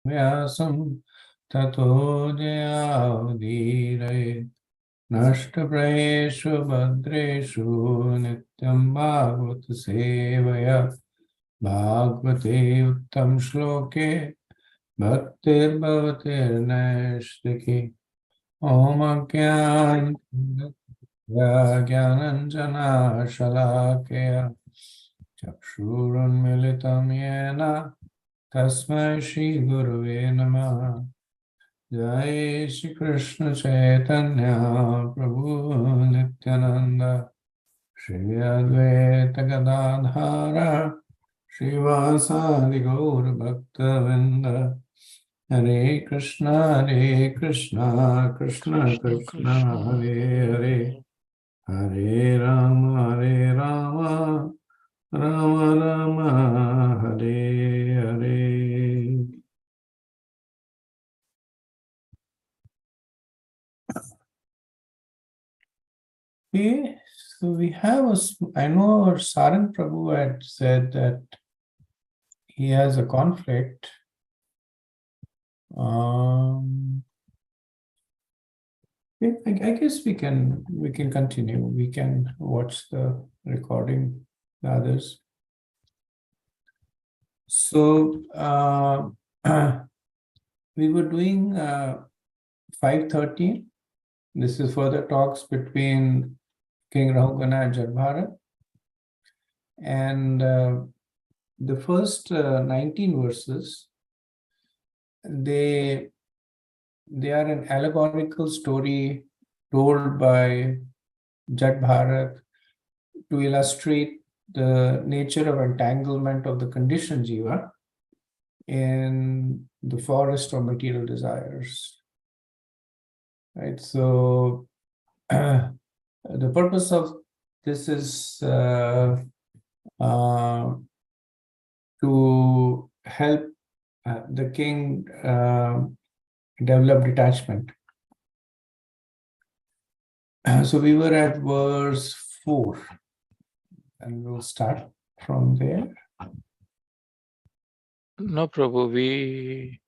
Vyasam tato jayavdhiraye nashtaprayeshu bhadreshu nityam bhagavad sevaya bhagavate uttam shloke bhaktir bhavatir naishtiki om jnananjana shalakaya chakshurunmilitam yena tasmai shri gurave namah. Jai Shri Krishna Chaitanya Prabhu Nityananda Shri Advaita Gadadhara Srivasadi Gaur Bhaktavinda Hare Krishna Krishna Krishna Krishna Krishna Hare Hare Hare Hare Rama Rama Rama Hare Hare. Okay, so we have I know our Sarang Prabhu had said that he has a conflict. I guess we can continue. We can watch the recording, the others. So we were doing 5:30. This is further talks between King Rahugana and Jadbharat. And the first 19 verses, they are an allegorical story told by Jadbharat to illustrate the nature of entanglement of the conditioned jiva in the forest of material desires. Right, so the purpose of this is to help the king develop detachment. So we were at verse 4, and we'll start from there. No, Prabhu, we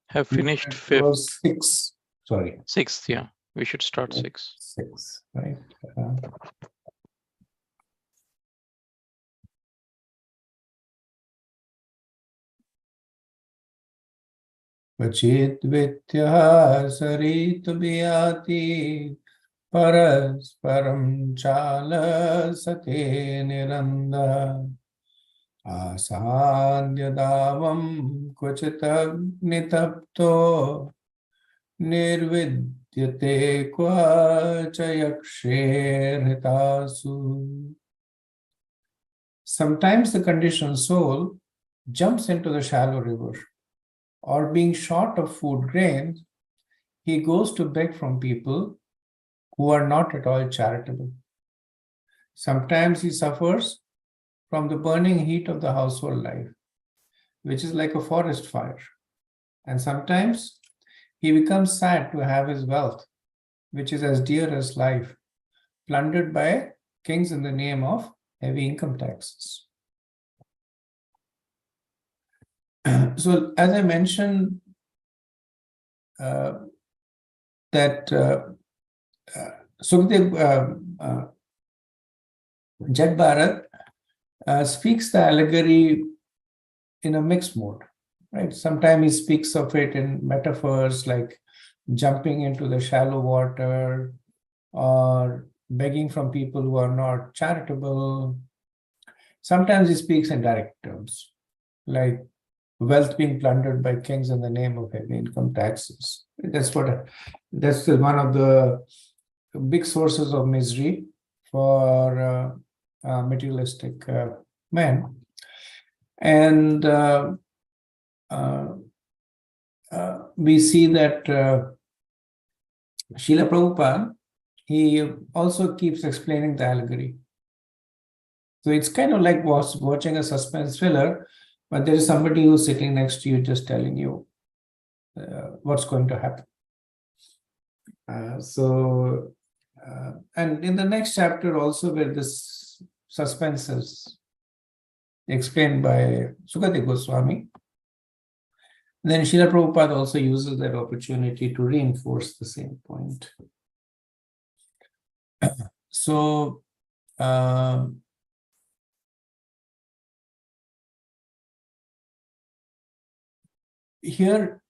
have finished fifth. Verse 6, sorry. Sixth, yeah. We should start 6. 6, right? Vachit vityah sarit bhyati parasparam chala sate niranda asadya davam kvachita nitapto nirvidyate kwachayaksher hitasu. Sometimes the conditioned soul jumps into the shallow river, or being short of food grains, he goes to beg from people who are not at all charitable. Sometimes he suffers from the burning heat of the household life, which is like a forest fire. And sometimes he becomes sad to have his wealth, which is as dear as life, plundered by kings in the name of heavy income taxes. So, as I mentioned, that Sukhdev Jadbharat speaks the allegory in a mixed mode, right? Sometimes he speaks of it in metaphors like jumping into the shallow water or begging from people who are not charitable. Sometimes he speaks in direct terms, like wealth being plundered by kings in the name of heavy income taxes. That's one of the big sources of misery for materialistic men. And we see that Srila Prabhupada, he also keeps explaining the allegory. So it's kind of like watching a suspense thriller, but there is somebody who's sitting next to you just telling you what's going to happen. And in the next chapter also, where this suspense is explained by Sukadeva Goswami, Then Srila Prabhupada also uses that opportunity to reinforce the same point. So, here,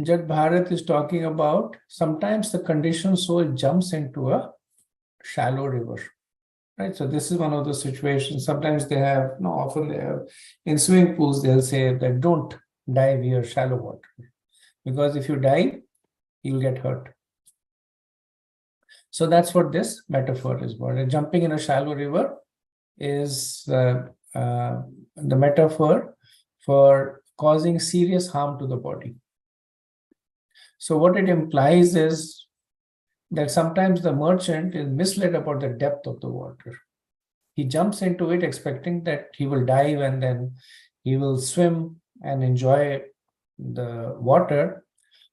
Jat Bharat is talking about sometimes the conditioned soul jumps into a shallow river, right? So this is one of the situations. Sometimes they have, no, often they have, in swimming pools, they'll say that don't dive here, shallow water, because if you dive, you'll get hurt. So that's what this metaphor is about. Jumping in a shallow river is the metaphor for causing serious harm to the body. So what it implies is that sometimes the merchant is misled about the depth of the water. He jumps into it expecting that he will dive and then he will swim and enjoy the water,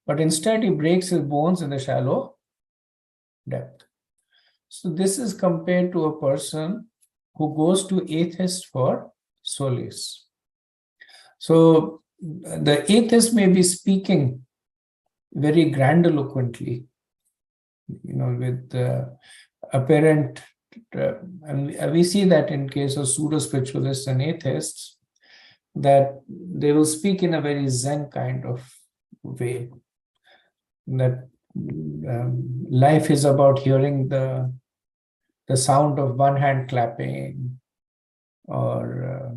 but instead he breaks his bones in the shallow depth. So this is compared to a person who goes to atheist for solace. So the atheist may be speaking very grandiloquently, with apparent, and we see that in case of pseudo-spiritualists and atheists, that they will speak in a very Zen kind of way, that life is about hearing the sound of one hand clapping, or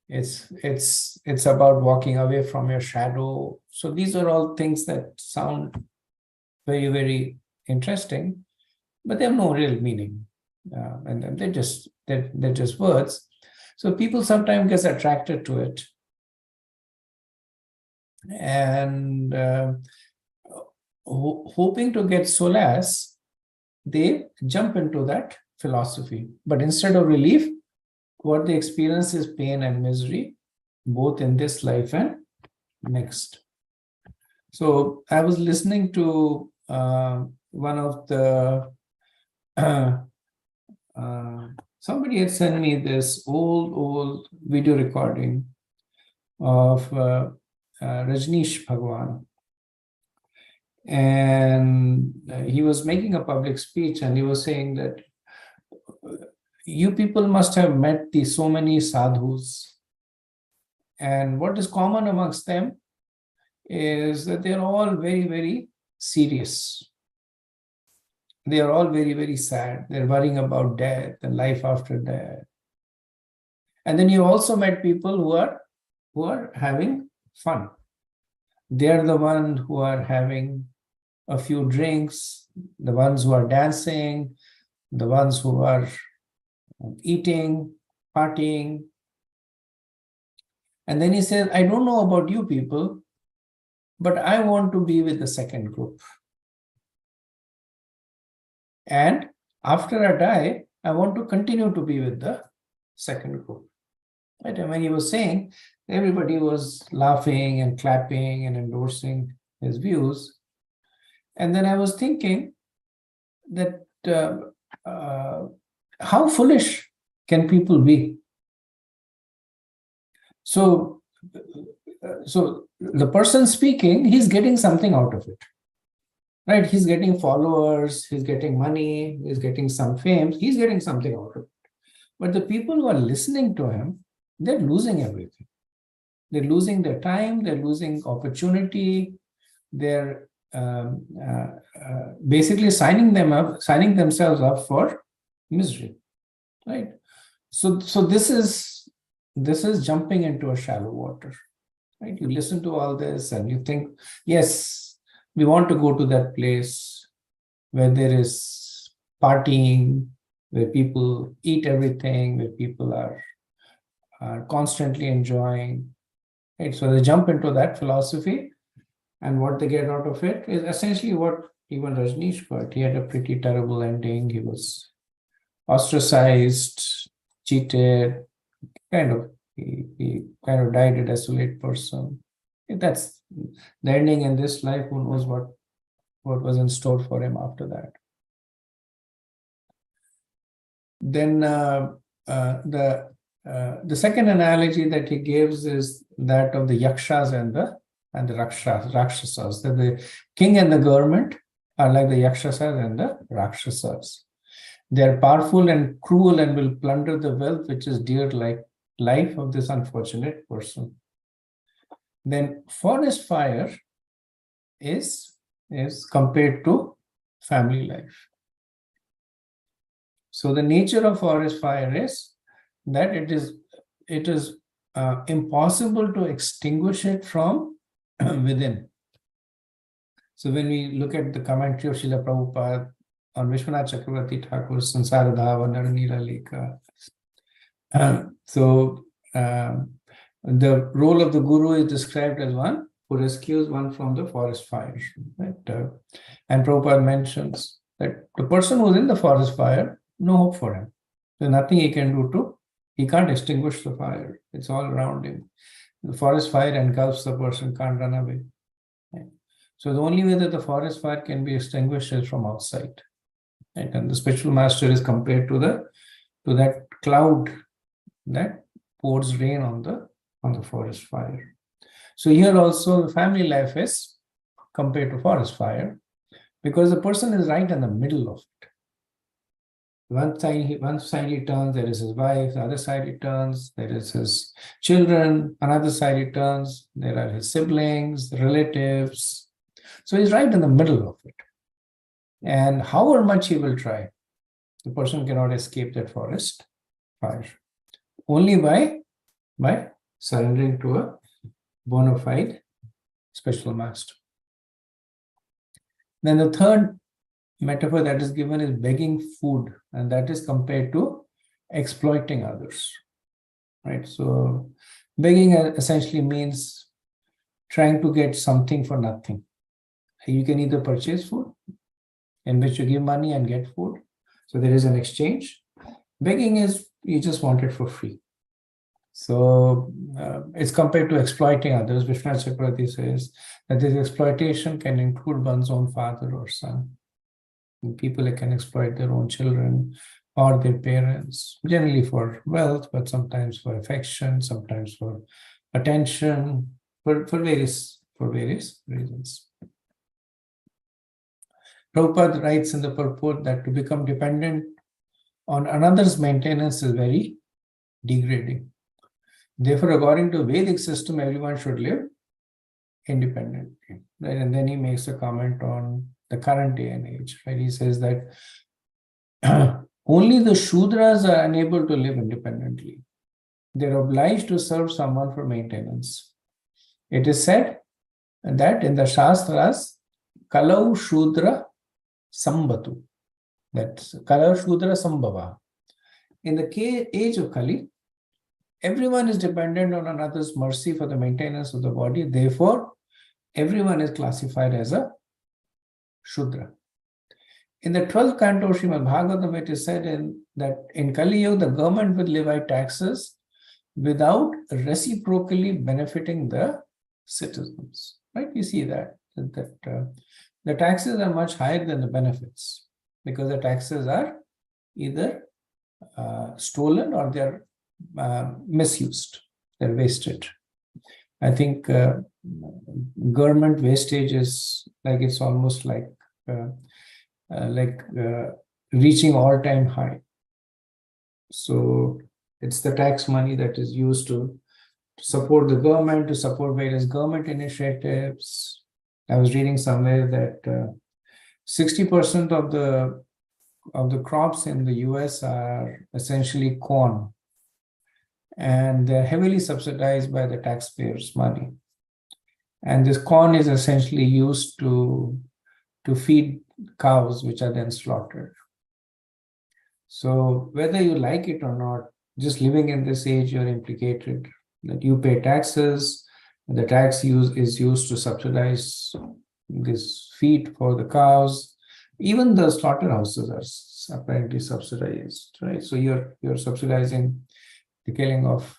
it's about walking away from your shadow. So these are all things that sound very, very interesting, but they have no real meaning, and they're just words. So people sometimes get attracted to it, and hoping to get solace, they jump into that philosophy. But instead of relief, what they experience is pain and misery, both in this life and next. So I was listening to one of the somebody had sent me this old video recording of Rajneesh Bhagwan, and he was making a public speech, and he was saying that you people must have met so many sadhus, and what is common amongst them is that they're all very, very serious. They are all very, very sad. They're worrying about death and life after death. And then you also met people who are having fun. They're the ones who are having a few drinks, the ones who are dancing, the ones who are eating, partying. And then he said, I don't know about you people, but I want to be with the second group. And after I die, I want to continue to be with the second group. Right? And when he was saying, everybody was laughing and clapping and endorsing his views. And then I was thinking that how foolish can people be? So the person speaking, he's getting something out of it. Right? He's getting followers, he's getting money, he's getting some fame, he's getting something out of it. But the people who are listening to him, they're losing everything. They're losing their time, they're losing opportunity, they're basically signing themselves up for misery. Right? So this is jumping into a shallow water. Right? You listen to all this and you think, yes, we want to go to that place where there is partying, where people eat everything, where people are constantly enjoying. Right? So they jump into that philosophy, and what they get out of it is essentially what even Rajneesh got. He had a pretty terrible ending. He was ostracized, cheated, he kind of died a desolate person. That's the ending in this life. Who knows what was in store for him after that. Then the second analogy that he gives is that of the yakshas and the and the Rakshasas. That the king and the government are like the Yakshasas and the Rakshasas. They are powerful and cruel and will plunder the wealth which is dear like life of this unfortunate person. Then forest fire is compared to family life. So the nature of forest fire is that it is impossible to extinguish it from within. So when we look at the commentary of Srila Prabhupada on Vishwanath Chakravarti Thakur's Sansara Dhava Naranila Lekha, the role of the guru is described as one who rescues one from the forest fire. Right? And Prabhupada mentions that the person who's in the forest fire, no hope for him. There's nothing he can do he can't extinguish the fire. It's all around him. The forest fire engulfs the person, can't run away. Right? So the only way that the forest fire can be extinguished is from outside. Right? And the spiritual master is compared to that cloud that pours rain on the forest fire. So here also the family life is compared to forest fire because the person is right in the middle of it. One side he turns, there is his wife, the other side he turns, there is his children, another side he turns, there are his siblings, relatives. So he's right in the middle of it. And however much he will try, the person cannot escape that forest fire. Only by surrendering to a bona fide spiritual master. Then the third metaphor that is given is begging food, and that is compared to exploiting others. Right? So begging essentially means trying to get something for nothing. You can either purchase food, in which you give money and get food. So there is an exchange. Begging is you just want it for free. So it's compared to exploiting others. Vishwanath Chakravarti says that this exploitation can include one's own father or son. And people can exploit their own children or their parents, generally for wealth, but sometimes for affection, sometimes for attention, for various reasons. Prabhupada writes in the purport that to become dependent on another's maintenance is very degrading. Therefore, according to Vedic system, everyone should live independently. Right? And then he makes a comment on the current day and age. Right? He says that only the Shudras are unable to live independently. They're obliged to serve someone for maintenance. It is said that in the Shastras, Kalau Shudra Sambhatu. That's Kalau Shudra Sambhava. In the age of Kali, everyone is dependent on another's mercy for the maintenance of the body. Therefore, everyone is classified as a Shudra. In the 12th canto of Srimad Bhagavatam, it is said that in Kali Yuga, the government will levy taxes without reciprocally benefiting the citizens. Right? You see that the taxes are much higher than the benefits because the taxes are either stolen or they're misused, they're wasted. I think government wastage is like it's almost like reaching all-time high. So it's the tax money that is used to support the government, to support various government initiatives. I was reading somewhere that 60% of the crops in the US are essentially corn, and they're heavily subsidized by the taxpayers' money. And this corn is essentially used to feed cows, which are then slaughtered. So whether you like it or not, just living in this age, you're implicated that you pay taxes. The tax is used to subsidize this feed for the cows. Even the slaughterhouses are apparently subsidized, right? So you're subsidizing the killing of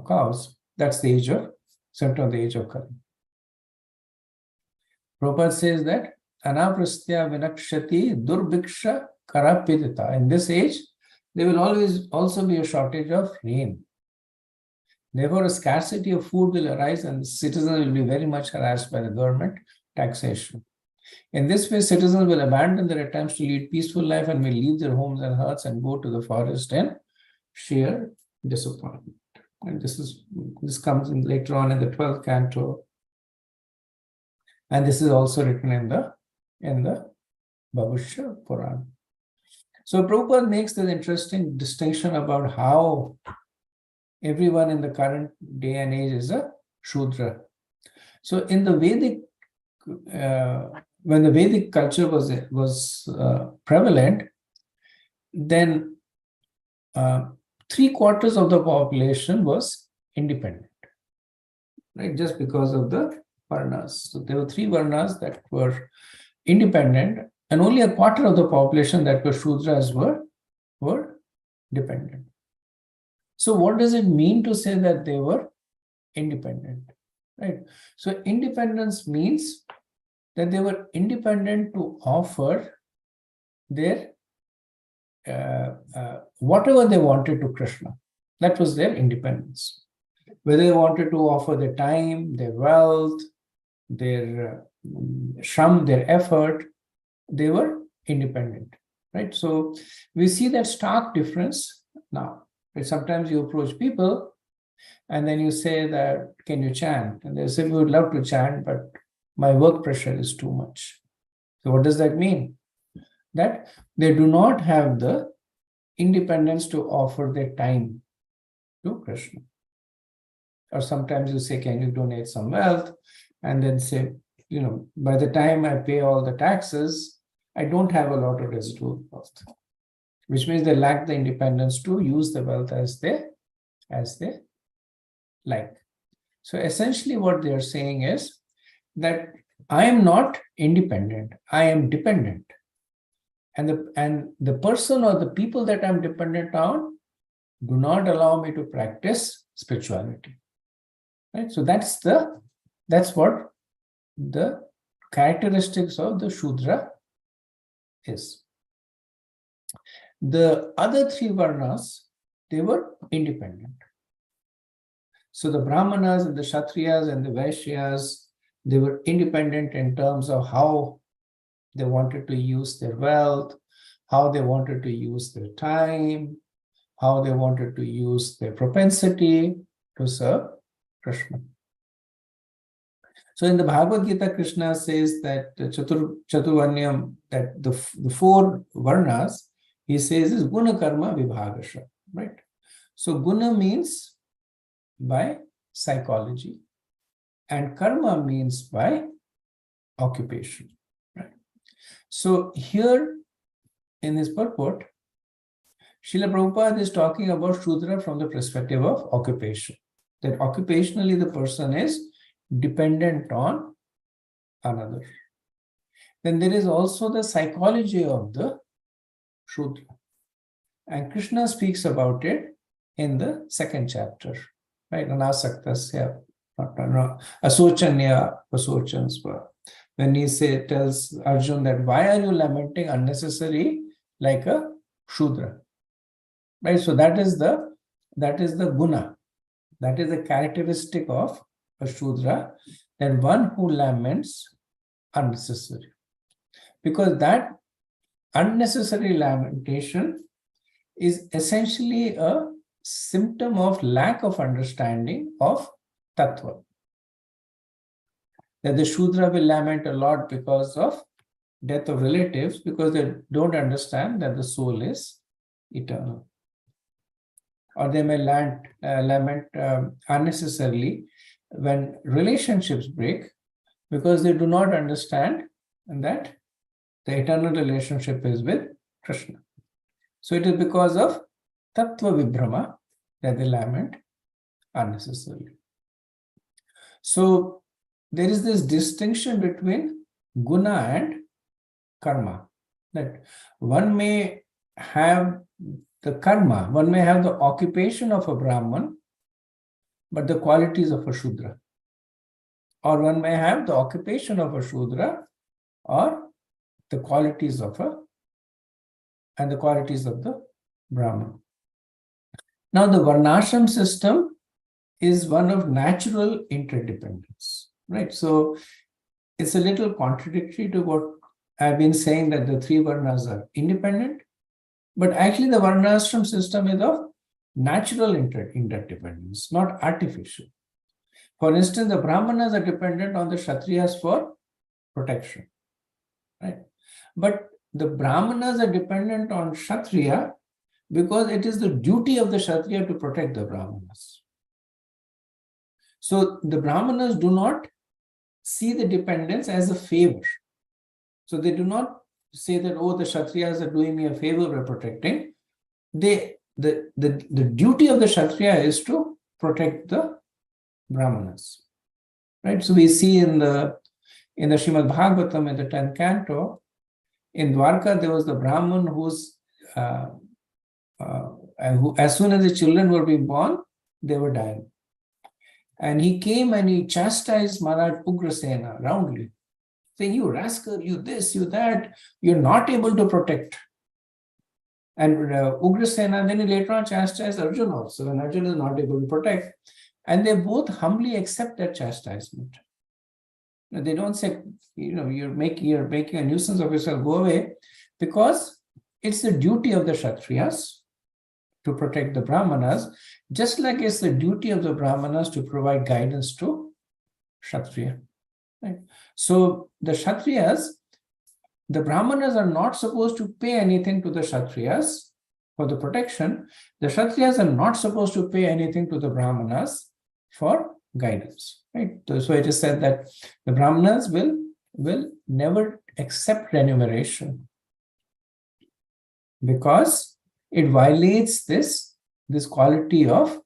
cows. That's the age of symptom of the age of Kali. Prabhupada says that anaprastya vinakshati durbhiksha karapidita. In this age, there will always also be a shortage of rain. Therefore, a scarcity of food will arise and citizens will be very much harassed by the government taxation. In this way, citizens will abandon their attempts to lead peaceful life and will leave their homes and hearths and go to the forest in sheer disappointment. And this comes in later on in the 12th canto. And this is also written in the Bhavishya Purana. So Prabhupada makes this interesting distinction about how everyone in the current day and age is a Shudra. So in the Vedic, when the Vedic culture was prevalent, then 3/4 of the population was independent, right? Just because of the Varnas. So there were 3 Varnas that were independent, and only 1/4 of the population that were Shudras were dependent. So what does it mean to say that they were independent, right? So independence means that they were independent to offer their whatever they wanted to Krishna. That was their independence. Whether they wanted to offer their time, their wealth, their shram, their effort, they were independent, right? So we see that stark difference now. Right? Sometimes you approach people and then you say that, can you chant? And they say, we would love to chant, but my work pressure is too much. So what does that mean? That they do not have the independence to offer their time to Krishna. Or sometimes you say, can you donate some wealth? And then say, by the time I pay all the taxes, I don't have a lot of residual wealth, which means they lack the independence to use the wealth as they like. So essentially what they are saying is that I am not independent, I am dependent. And the person or the people that I'm dependent on do not allow me to practice spirituality. Right? So that's what the characteristics of the Shudra is. The other 3 Varnas, they were independent. So the Brahmanas and the Kshatriyas and the Vaishyas, they were independent in terms of how they wanted to use their wealth, how they wanted to use their time, how they wanted to use their propensity to serve Krishna. So in the Bhagavad Gita, Krishna says that Chaturvanyam, that the 4 Varnas, he says is Guna Karma Vibhagasha, right? So Guna means by psychology, and Karma means by occupation, right? So here in his purport, Srila Prabhupada is talking about Shudra from the perspective of occupation. That occupationally the person is dependent on another. Then there is also the psychology of the Shudra. And Krishna speaks about it in the 2nd chapter, right? Anasaktasya, Asocanya, Vasochansva. When he tells Arjun that why are you lamenting unnecessary like a Shudra? Right? So that is the guna. That is the characteristic of a Shudra, that one who laments unnecessary. Because that unnecessary lamentation is essentially a symptom of lack of understanding of Tattva. That the Shudra will lament a lot because of death of relatives, because they don't understand that the soul is eternal. Or they may lament unnecessarily when relationships break, because they do not understand that the eternal relationship is with Krishna. So it is because of Tattva Vibhrama that they lament unnecessarily. So there is this distinction between guna and karma. That one may have the karma, one may have the occupation of a Brahman, but the qualities of a Shudra. Or one may have the occupation of a Shudra or the qualities of the Brahman. Now the Varnashram system is one of natural interdependence, right? So it's a little contradictory to what I've been saying, that the three varnas are independent, but actually the varnashram system is of natural interdependence, not artificial. For instance, the brahmanas are dependent on the kshatriyas for protection, right? But the brahmanas are dependent on kshatriya because it is the duty of the kshatriya to protect the brahmanas. So the brahmanas do not see the dependence as a favor. So they do not say that, oh, the kshatriyas are doing me a favor by protecting. The duty of the kshatriya is to protect the brahmanas, right? So we see in the Srimad Bhagavatam, in the 10th canto, in Dwarka, there was the Brahman who, as soon as the children were being born, they were dying. And he came and he chastised Maharaj Ugrasena roundly, saying, you rascal, you this, you that, you're not able to protect. And Ugrasena, then he later on chastised Arjuna also, when Arjuna is not able to protect. And they both humbly accept that chastisement. They don't say, you're making a nuisance of yourself, go away, because it's the duty of the Kshatriyas to protect the Brahmanas, just like it's the duty of the Brahmanas to provide guidance to Kshatriya. Right? So the Kshatriyas, the Brahmanas are not supposed to pay anything to the Kshatriyas for the protection. The Kshatriyas are not supposed to pay anything to the Brahmanas for guidance. Right? So it is said that the Brahmanas will never accept remuneration because it violates this quality of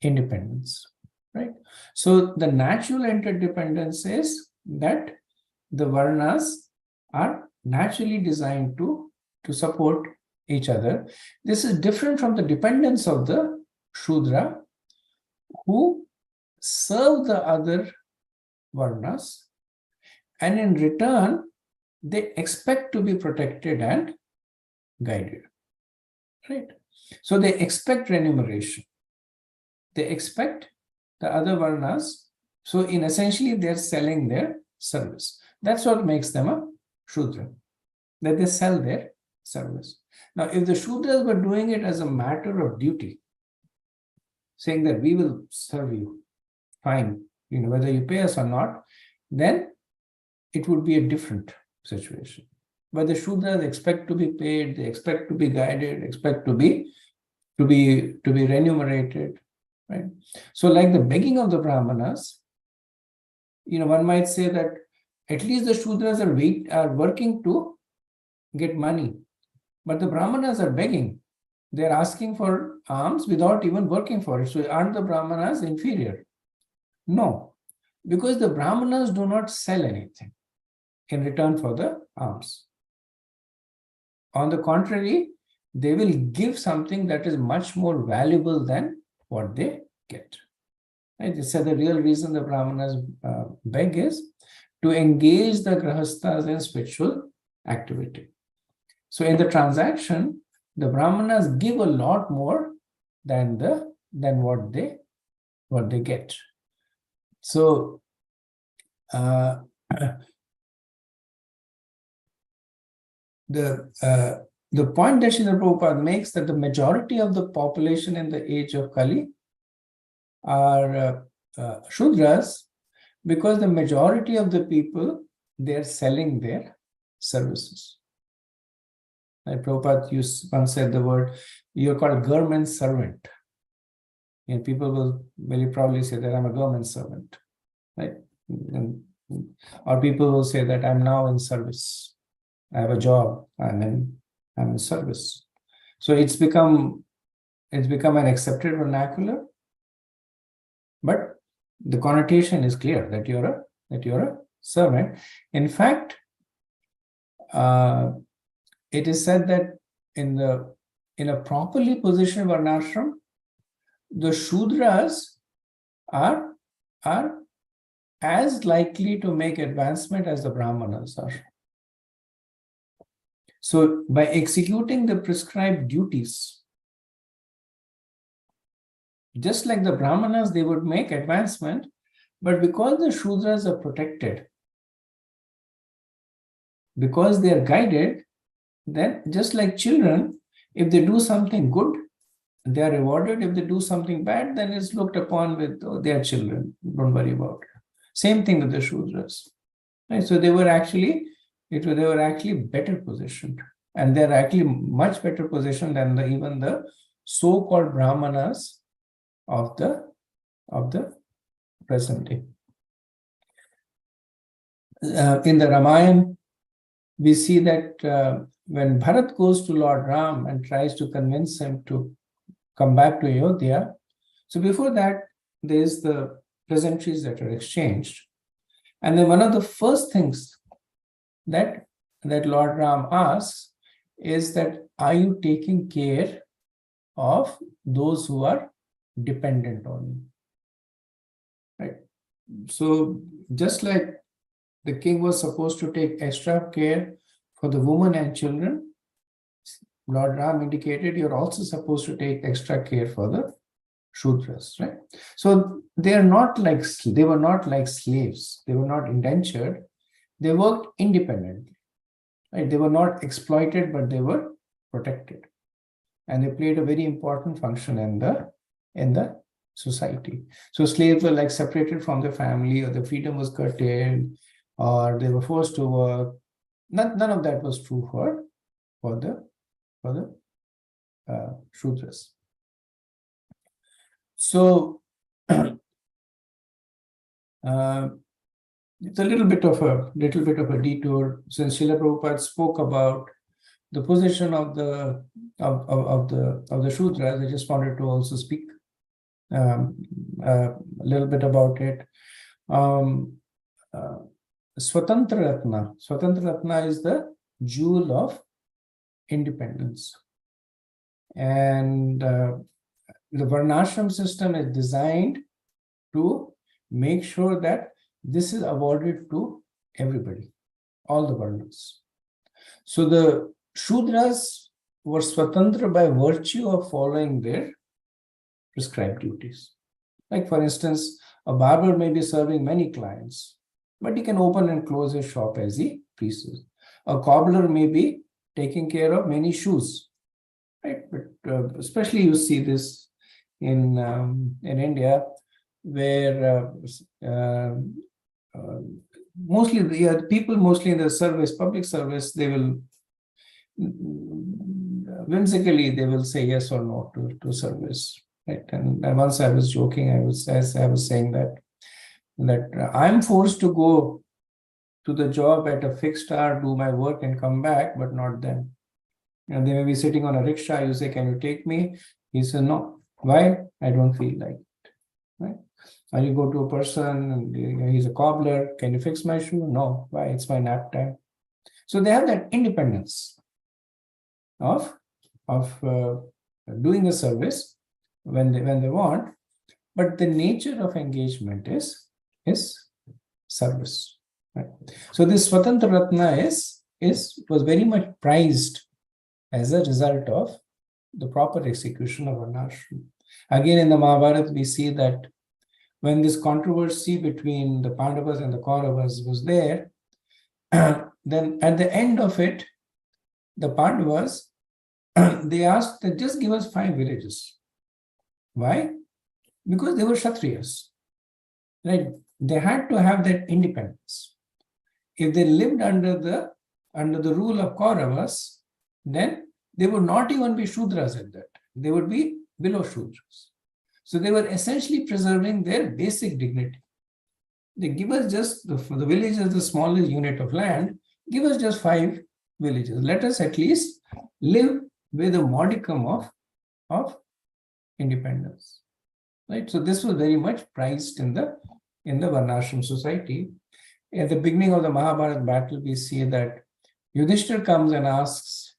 independence. Right? So the natural interdependence is that the varnas are naturally designed to support each other. This is different from the dependence of the Shudra, who serve the other varnas, and in return, they expect to be protected and guided. Right? So they expect remuneration. They expect the other varnas. So in essentially, they're selling their service. That's what makes them a Shudra, that they sell their service. Now, if the Shudras were doing it as a matter of duty, saying that we will serve you, fine, whether you pay us or not, then it would be a different situation. But the Shudras expect to be paid, they expect to be guided, expect to be remunerated, right? So like the begging of the Brahmanas, one might say that at least the Shudras are working to get money, but the Brahmanas are begging. They're asking for alms without even working for it. So aren't the Brahmanas inferior? No, because the Brahmanas do not sell anything in return for the alms. On the contrary, they will give something that is much more valuable than what they get. Right? They said the real reason the Brahmanas beg is to engage the Grahasthas in spiritual activity. So in the transaction, the Brahmanas give a lot more than what they get. So the point that Srila Prabhupada makes, that the majority of the population in the age of Kali are Shudras, because the majority of the people, they're selling their services. Like Prabhupada once said the word, you're called a government servant. And people will very proudly say that I'm a government servant. Right? Or people will say that I'm now in service. I have a job, I'm in service. So it's become an accepted vernacular, but the connotation is clear that you're a servant. In fact, it is said that in a properly positioned varnashram, the Shudras are as likely to make advancement as the Brahmanas are. So by executing the prescribed duties, just like the Brahmanas, they would make advancement, but because the Shudras are protected, because they are guided, then just like children, if they do something good, they are rewarded. If they do something bad, then it's looked upon with, oh, they are children, don't worry about it. Same thing with the Shudras. Right? So they were actually better positioned, and they're actually much better positioned than even the so-called Brahmanas of the present day. In the Ramayana, we see that when Bharat goes to Lord Ram and tries to convince him to come back to Ayodhya, so before that, there's the pleasantries that are exchanged. And then one of the first things that Lord Ram asks is that, are you taking care of those who are dependent on you? Right? So just like the king was supposed to take extra care for the women and children, Lord Ram indicated you're also supposed to take extra care for the Shudras, right? So they were not like slaves. They were not indentured. They worked independently, right? They were not exploited, but they were protected, and they played a very important function in the society. So slaves were like separated from their family, or the freedom was curtailed, or they were forced to work. None of that was true for the Shudras. So it's a little bit of a detour, since Srila Prabhupada spoke about the position of the Shudras. I just wanted to also speak a little bit about it. Swatantra Ratna. Swatantra Ratna is the jewel of independence. And the Varnashram system is designed to make sure that this is awarded to everybody, all the Varnas. So the Shudras were Swatantra by virtue of following their prescribed duties. Like, for instance, a barber may be serving many clients, but he can open and close his shop as he pleases. A cobbler may be taking care of many shoes, right? But especially you see this in India, where people mostly in the service, public service, they will whimsically they will say yes or no to service, right? And once I was joking, I was saying that I'm forced to go to the job at a fixed hour, do my work and come back, but not them. And they may be sitting on a rickshaw. You say, can you take me? He said, no. Why? I don't feel like it, right? Or you go to a person and he's a cobbler. Can you fix my shoe? No. Why? It's my nap time. So they have that independence of doing the service when they want, but the nature of engagement is service. Right? So this Swatantra Ratna was very much prized as a result of the proper execution of Varnashram. Again, in the Mahabharata, we see that when this controversy between the Pandavas and the Kauravas was there, then at the end of it, the Pandavas, they asked that just give us 5 villages. Why? Because they were Kshatriyas. Right? They had to have that independence. If they lived under the rule of Kauravas, then they would not even be Shudras at that. They would be below Shudras. So they were essentially preserving their basic dignity. They give us just the village is the smallest unit of land. Give us just 5 villages. Let us at least live with a modicum of independence. Right? So this was very much prized in the Varnashram society. At the beginning of the Mahabharata battle, we see that Yudhishthira comes and asks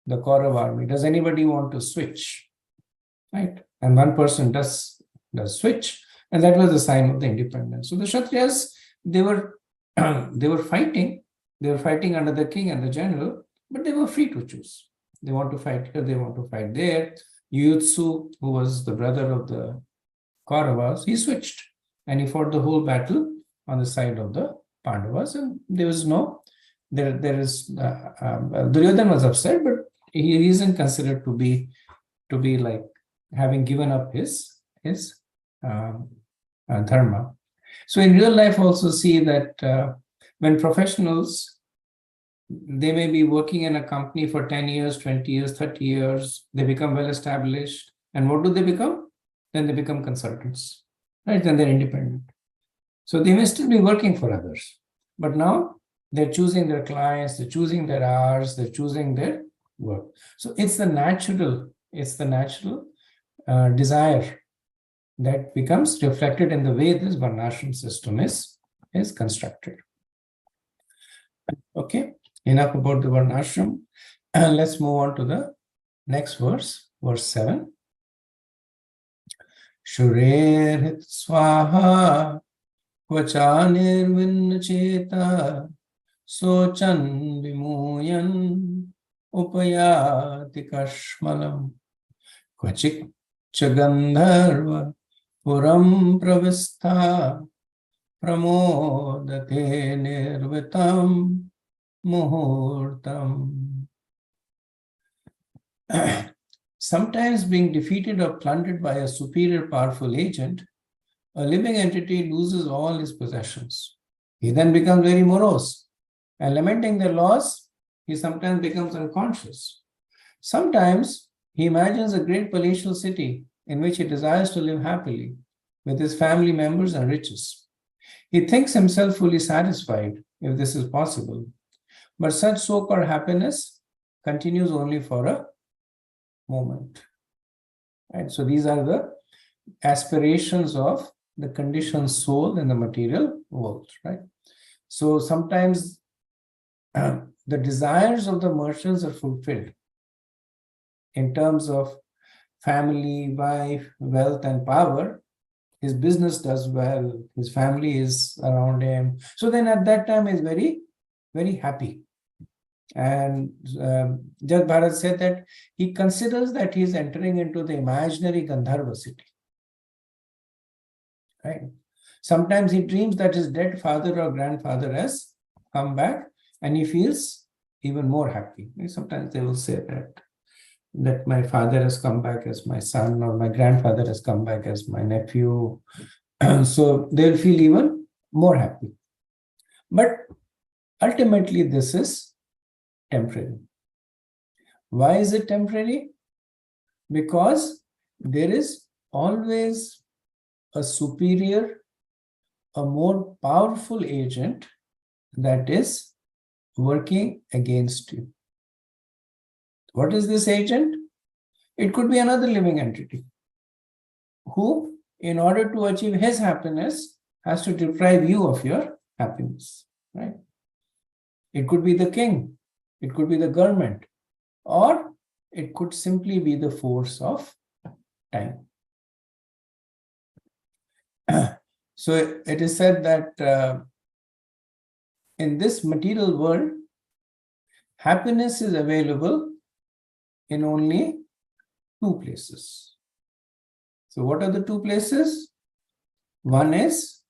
the Kaurava army, does anybody want to switch? Right? And one person does switch, and that was the sign of the independence. So the Kshatriyas, they were fighting. They were fighting under the king and the general, but they were free to choose. They want to fight here, they want to fight there. Yuyutsu, who was the brother of the Kauravas, he switched and he fought the whole battle on the side of the Pandavas, and there is no, Duryodhana was upset, but he isn't considered to be like having given up his dharma. So in real life, also see that when professionals, they may be working in a company for 10 years, 20 years, 30 years, they become well established. And what do they become? Then they become consultants, right? Then they're independent. So they may still be working for others, but now they're choosing their clients, they're choosing their hours, they're choosing their work. So it's the natural desire that becomes reflected in the way this varnashram system is constructed. Okay, enough about the varnashram. Let's move on to the next verse, verse 7. Shurer swaha kvacha cheta sochan vimuyan upayati kashmalam kvachik chagandharva puram pravistha pramodate nirvitam muhurtam. Sometimes being defeated or plundered by a superior powerful agent, a living entity loses all his possessions. He then becomes very morose, and lamenting their loss, he sometimes becomes unconscious. Sometimes he imagines a great palatial city in which he desires to live happily with his family members and riches. He thinks himself fully satisfied if this is possible, but such so-called happiness continues only for a moment. Right? So these are the aspirations of the conditioned soul in the material world. Right? So sometimes the desires of the merchants are fulfilled in terms of family, wife, wealth, and power. His business does well, his family is around him. So then at that time he's very, very happy. And Jat Bharat said that he considers that he is entering into the imaginary Gandharva city. Right? Sometimes he dreams that his dead father or grandfather has come back, and he feels even more happy. Sometimes they will say that my father has come back as my son, or my grandfather has come back as my nephew. So they'll feel even more happy. But ultimately, this is temporary. Why is it temporary? Because there is always a superior, a more powerful agent that is working against you. What is this agent? It could be another living entity who, in order to achieve his happiness, has to deprive you of your happiness. Right? It could be the king. It could be the government, or it could simply be the force of time. So it is said that in this material world, happiness is available in only two places. So what are the two places? One is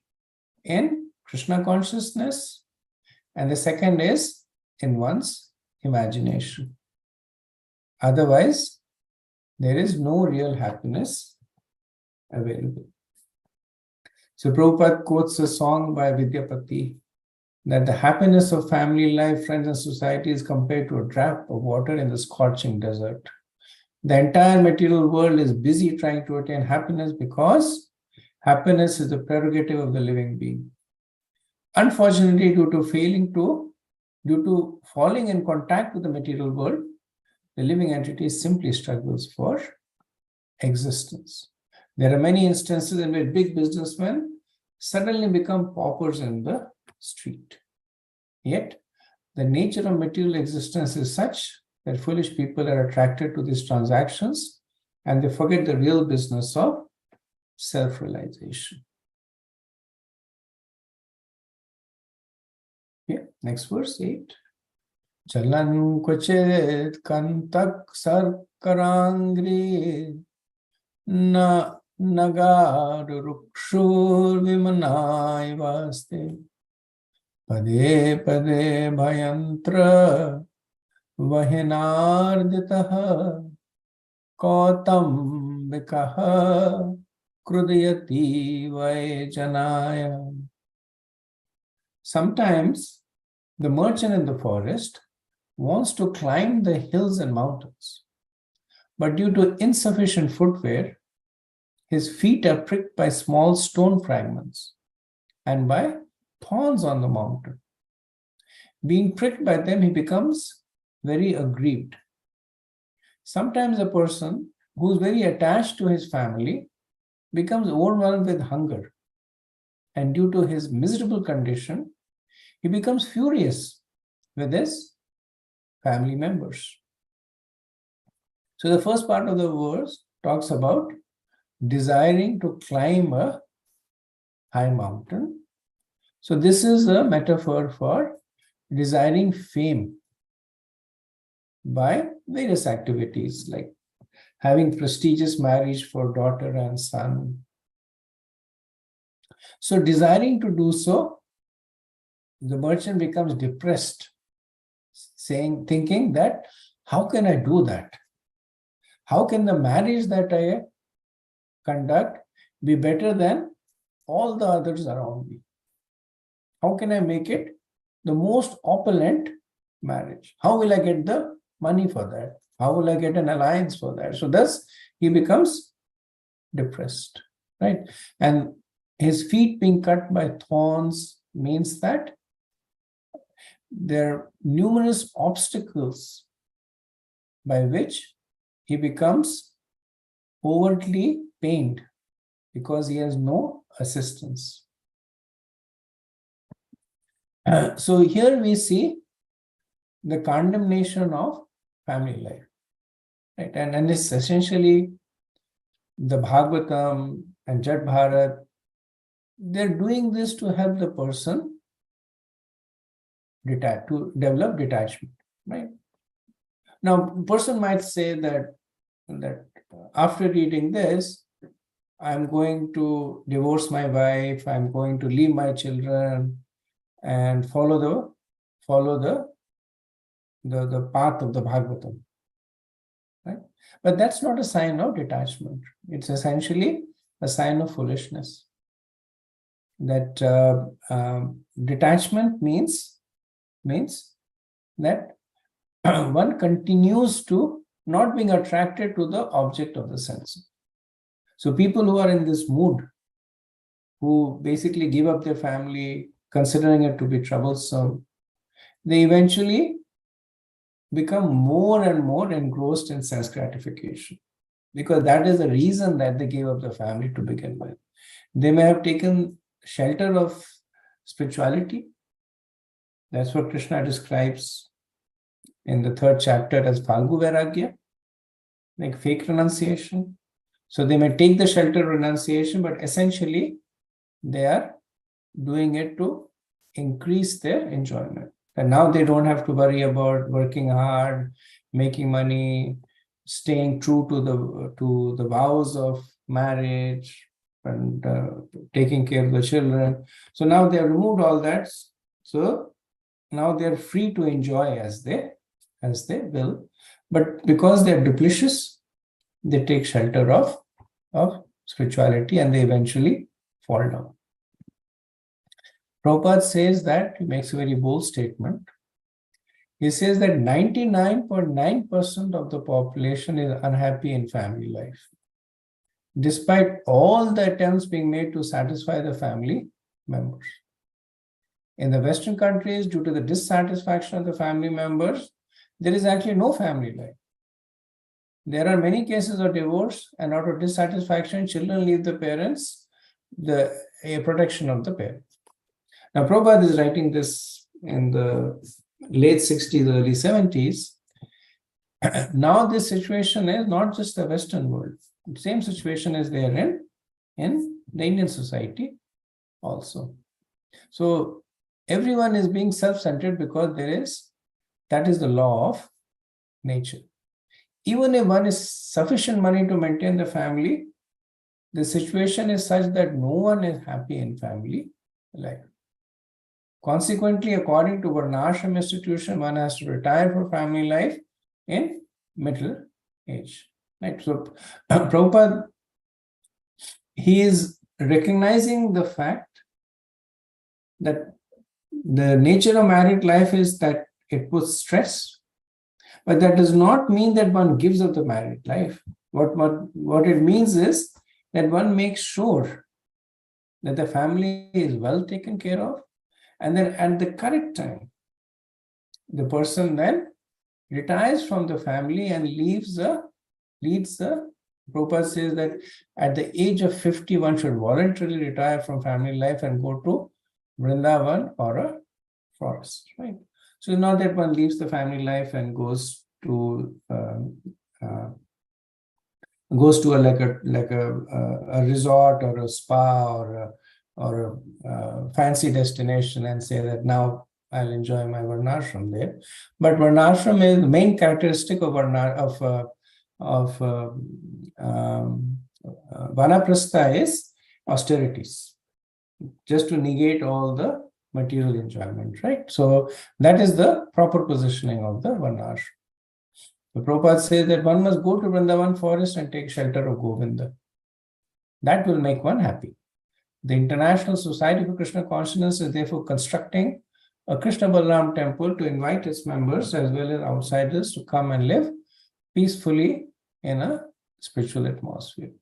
in Krishna consciousness, and the second is in one's imagination. Otherwise, there is no real happiness available. So Prabhupada quotes a song by Vidyapati that the happiness of family life, friends, and society is compared to a drop of water in the scorching desert. The entire material world is busy trying to attain happiness because happiness is the prerogative of the living being. Unfortunately, due to falling in contact with the material world, the living entity simply struggles for existence. There are many instances in which big businessmen suddenly become paupers in the street. Yet, the nature of material existence is such that foolish people are attracted to these transactions and they forget the real business of self-realization. Okay, next verse 8. Chalan kvachet kantak sarkarangri na Nagarurukshur vimanai vaste pade pade bhayantra vahinarditaha kautam vikaha krudayati vajanaya. Sometimes the merchant in the forest wants to climb the hills and mountains, but due to insufficient footwear, his feet are pricked by small stone fragments and by thorns on the mountain. Being pricked by them, he becomes very aggrieved. Sometimes a person who is very attached to his family becomes overwhelmed with hunger, and due to his miserable condition, he becomes furious with his family members. So the first part of the verse talks about desiring to climb a high mountain. So this is a metaphor for desiring fame by various activities like having prestigious marriage for daughter and son. So desiring to do so, the merchant becomes depressed, thinking that how can I do that? How can the marriage that I conduct be better than all the others around me? How can I make it the most opulent marriage? How will I get the money for that? How will I get an alliance for that? So thus he becomes depressed, right? And his feet being cut by thorns means that there are numerous obstacles by which he becomes overtly pained because he has no assistance. So here we see the condemnation of family life, right? And it's essentially the Bhagavatam and Jat Bharat. They're doing this to help the person to develop detachment, right? Now, a person might say that after reading this, I'm going to divorce my wife, I'm going to leave my children and follow the path of the Bhagavatam, right? But that's not a sign of detachment. It's essentially a sign of foolishness. That detachment means that one continues to not being attracted to the object of the sense. So people who are in this mood, who basically give up their family, considering it to be troublesome, they eventually become more and more engrossed in sense gratification, because that is the reason that they gave up the family to begin with. They may have taken shelter of spirituality. That's what Krishna describes in the 3rd chapter as Phalgu Vairagya, like fake renunciation. So they may take the shelter of renunciation, but essentially they are doing it to increase their enjoyment. And now they don't have to worry about working hard, making money, staying true to the vows of marriage and taking care of the children. So now they have removed all that. So now they are free to enjoy as they will. But because they are duplicitous, they take shelter of spirituality and they eventually fall down. Prabhupada says that, he makes a very bold statement. He says that 99.9% of the population is unhappy in family life, despite all the attempts being made to satisfy the family members. In the Western countries, due to the dissatisfaction of the family members, there is actually no family life. There are many cases of divorce, and out of dissatisfaction, children leave the parents, the protection of the parents. Now, Prabhupada is writing this in the late 60s, early 70s. Now, this situation is not just the Western world. The same situation is there in the Indian society also. So, everyone is being self-centered because that is the law of nature. Even if one is sufficient money to maintain the family, the situation is such that no one is happy in family life. Consequently, according to Varnashram institution, one has to retire from family life in middle age. Right? So, Prabhupada, he is recognizing the fact that the nature of married life is that it puts stress, but that does not mean that one gives up the married life. What it means is that one makes sure that the family is well taken care of, and then at the correct time, the person then retires from the family and leads the Prabhupada says that at the age of 50, one should voluntarily retire from family life and go to Vrindavan or a forest, right? So not that one leaves the family life and goes to a resort or a spa or a fancy destination and say that now I'll enjoy my varnashram there. But varnashram is the main characteristic of vanaprastha is austerities, just to negate all the material enjoyment, right? So that is the proper positioning of the varnashram. The Prabhupada says that one must go to Vrindavan forest and take shelter of Govinda. That will make one happy. The International Society for Krishna Consciousness is therefore constructing a Krishna Balaram temple to invite its members as well as outsiders to come and live peacefully in a spiritual atmosphere.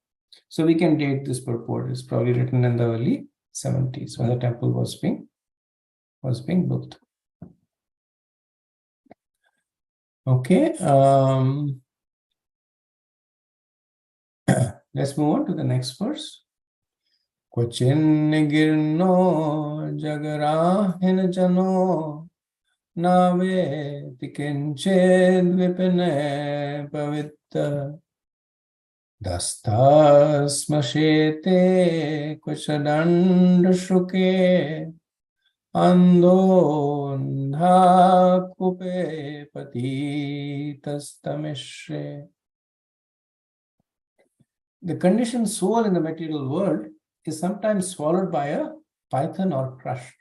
So we can date this purport. It's probably written in the early 70s when the temple was being built. Okay, let's move on to the next verse. Kvachin girno jagarahin jano nave tikinched vipine pavitta dastas mashete kvachadand shruke andondha kupe patitastamishre. The conditioned soul in the material world is sometimes swallowed by a python or crushed.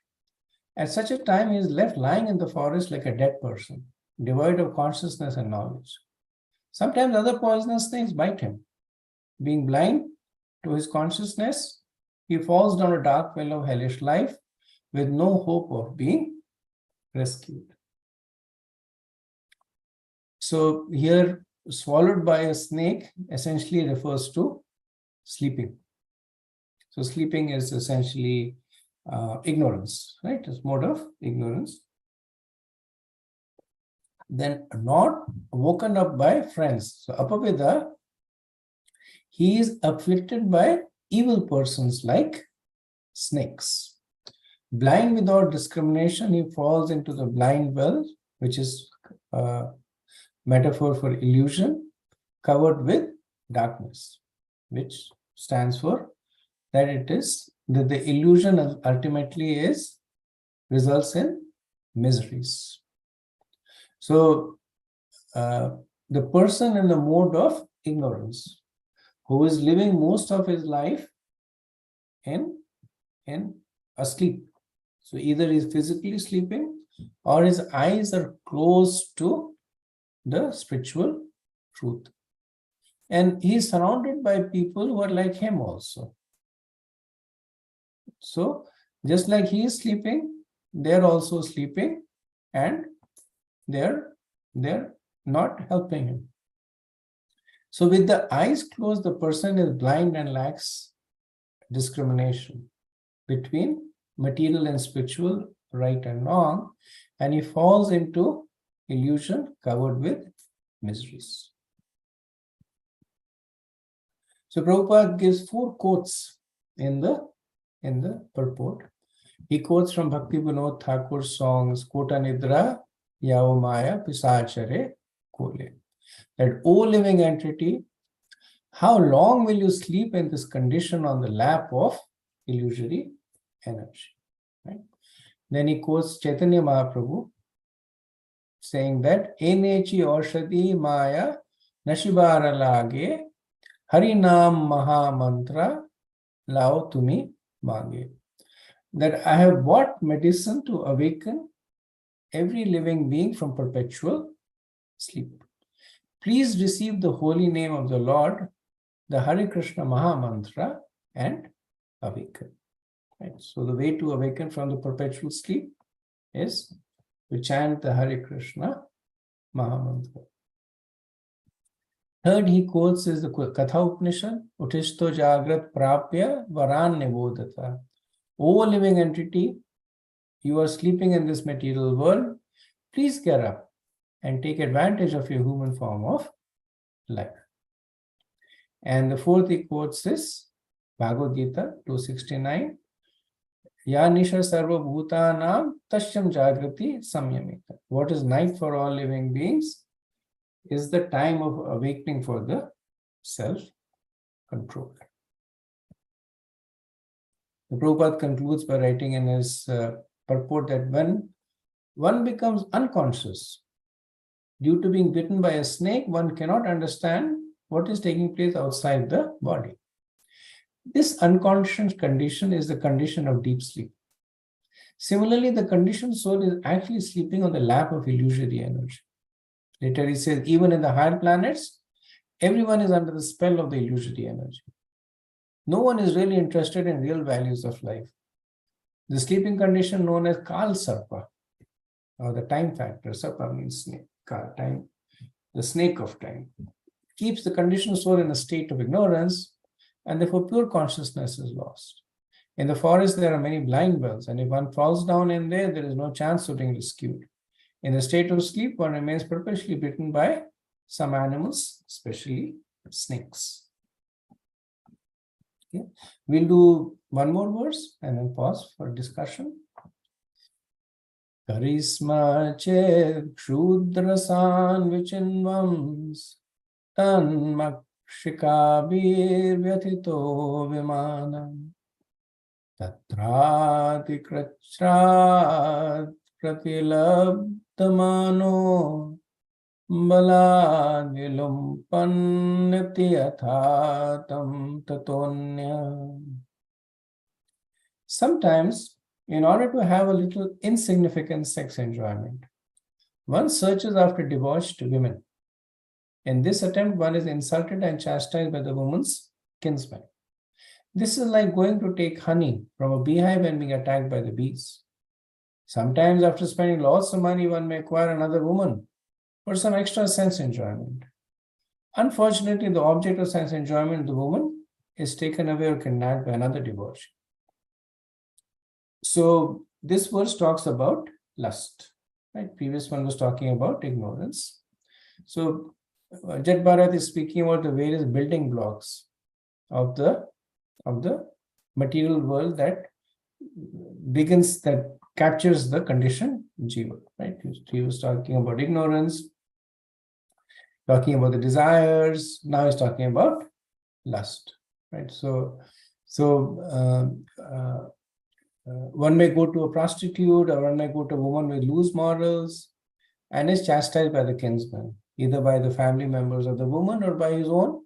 At such a time, he is left lying in the forest like a dead person, devoid of consciousness and knowledge. Sometimes other poisonous things bite him. Being blind to his consciousness, he falls down a dark well of hellish life with no hope of being rescued. So here, swallowed by a snake essentially refers to sleeping. So sleeping is essentially ignorance, right? It's mode of ignorance. Then not woken up by friends. So apavida, he is afflicted by evil persons like snakes. Blind without discrimination, he falls into the blind well, which is metaphor for illusion, covered with darkness, which stands for that it is that the illusion ultimately results in miseries. So the person in the mode of ignorance, who is living most of his life in asleep. So either he's physically sleeping or his eyes are closed to the spiritual truth. And he's surrounded by people who are like him also. So just like he is sleeping, they're also sleeping and they're not helping him. So with the eyes closed, the person is blind and lacks discrimination between material and spiritual, right and wrong, and he falls into illusion covered with miseries. So Prabhupada gives 4 quotes in the purport. He quotes from Bhakti Vinod Thakur's songs Kota Nidra Yao Maya Pisachare Kole. That, O living entity, how long will you sleep in this condition on the lap of illusory energy? Right? Then he quotes Chaitanya Mahaprabhu saying that Enechi Aushadhi Maya Nashibara Lage Hari Naam Maha Mantra Lao Tumi Mange. That I have bought medicine to awaken every living being from perpetual sleep. Please receive the holy name of the Lord, the Hare Krishna Maha Mantra, and awaken. Right? So the way to awaken from the perpetual sleep is to chant the Hare Krishna Maha Mantra. Third, he quotes is the Katha Upanishad, Utishto Jagrat Prapya Varan Nivodata. O living entity, you are sleeping in this material world. Please get up and take advantage of your human form of life. And the fourth he quotes is Bhagavad Gita 269. Ya Nisha Sarva Bhutanam Tashyam Jagrati Samyamita. What is night for all living beings is the time of awakening for the self-control. The Prabhupada concludes by writing in his purport that when one becomes unconscious due to being bitten by a snake, one cannot understand what is taking place outside the body. This unconscious condition is the condition of deep sleep. Similarly, the conditioned soul is actually sleeping on the lap of illusory energy. Later he says, even in the higher planets, everyone is under the spell of the illusory energy. No one is really interested in real values of life. The sleeping condition known as Kal Sarpa, or the time factor, Sarpa means snake, Kal, time, the snake of time, keeps the conditioned soul in a state of ignorance, and therefore pure consciousness is lost. In the forest, there are many blind wells, and if one falls down in there, there is no chance of being rescued. In the state of sleep, one remains perpetually bitten by some animals, especially snakes. Okay. We'll do one more verse and then pause for discussion. Karisma che kshudrasan vichinvams tan makshikabir vyatito vimanam tatrati krachrat pratilabdhamano balad vilumpannati athatam tatonya. Sometimes, in order to have a little insignificant sex enjoyment, one searches after debauched women. In this attempt, one is insulted and chastised by the woman's kinsmen. This is like going to take honey from a beehive and being attacked by the bees. Sometimes, after spending lots of money, one may acquire another woman for some extra sense enjoyment. Unfortunately, the object of sense enjoyment, the woman, is taken away or kidnapped by another debauchee. So this verse talks about lust, right? Previous one was talking about ignorance. So Jet Bharat is speaking about the various building blocks of the material world that captures the conditioned jiva, right? He was talking about ignorance, talking about the desires. Now he's talking about lust, right? So one may go to a prostitute, or one may go to a woman with loose morals and is chastised by the kinsman, either by the family members of the woman or by his own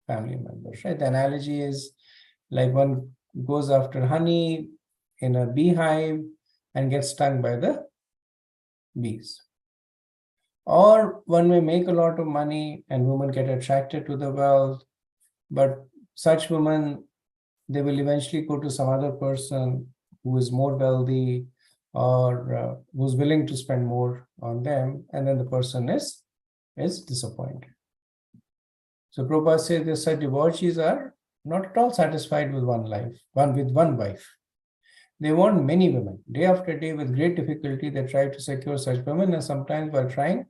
family members, right? The analogy is like one goes after honey in a beehive and gets stung by the bees. Or one may make a lot of money and women get attracted to the wealth, but such women, they will eventually go to some other person who is more wealthy or who's willing to spend more on them, and then the person is disappointed. So Prabhupada says that such debauchees are not at all satisfied with one wife. They want many women. Day after day, with great difficulty, they try to secure such women, and sometimes while trying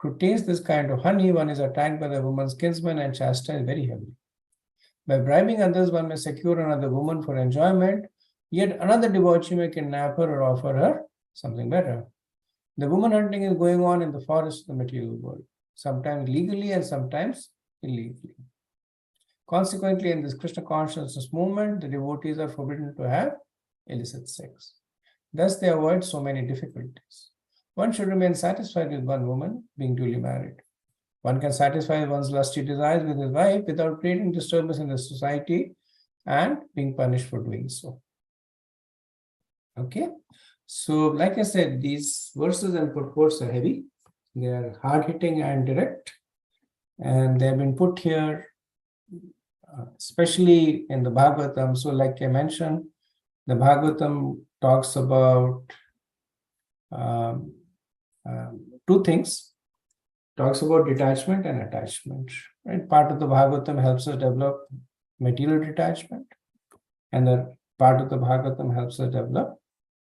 to taste this kind of honey, one is attacked by the woman's kinsman and chastised very heavily. By bribing others, one may secure another woman for enjoyment, yet another debauchee may kidnap her or offer her something better. The woman hunting is going on in the forest of the material world, sometimes legally and sometimes illegally. Consequently, in this Krishna consciousness movement, the devotees are forbidden to have illicit sex. Thus, they avoid so many difficulties. One should remain satisfied with one woman being duly married. One can satisfy one's lusty desires with his wife without creating disturbance in the society and being punished for doing so. Okay, so like I said, these verses and purports are heavy. They are hard-hitting and direct, and they have been put here, especially in the Bhagavatam. So like I mentioned, the Bhagavatam talks about two things. Talks about detachment and attachment. Right? Part of the Bhagavatam helps us develop material detachment, and the part of the Bhagavatam helps us develop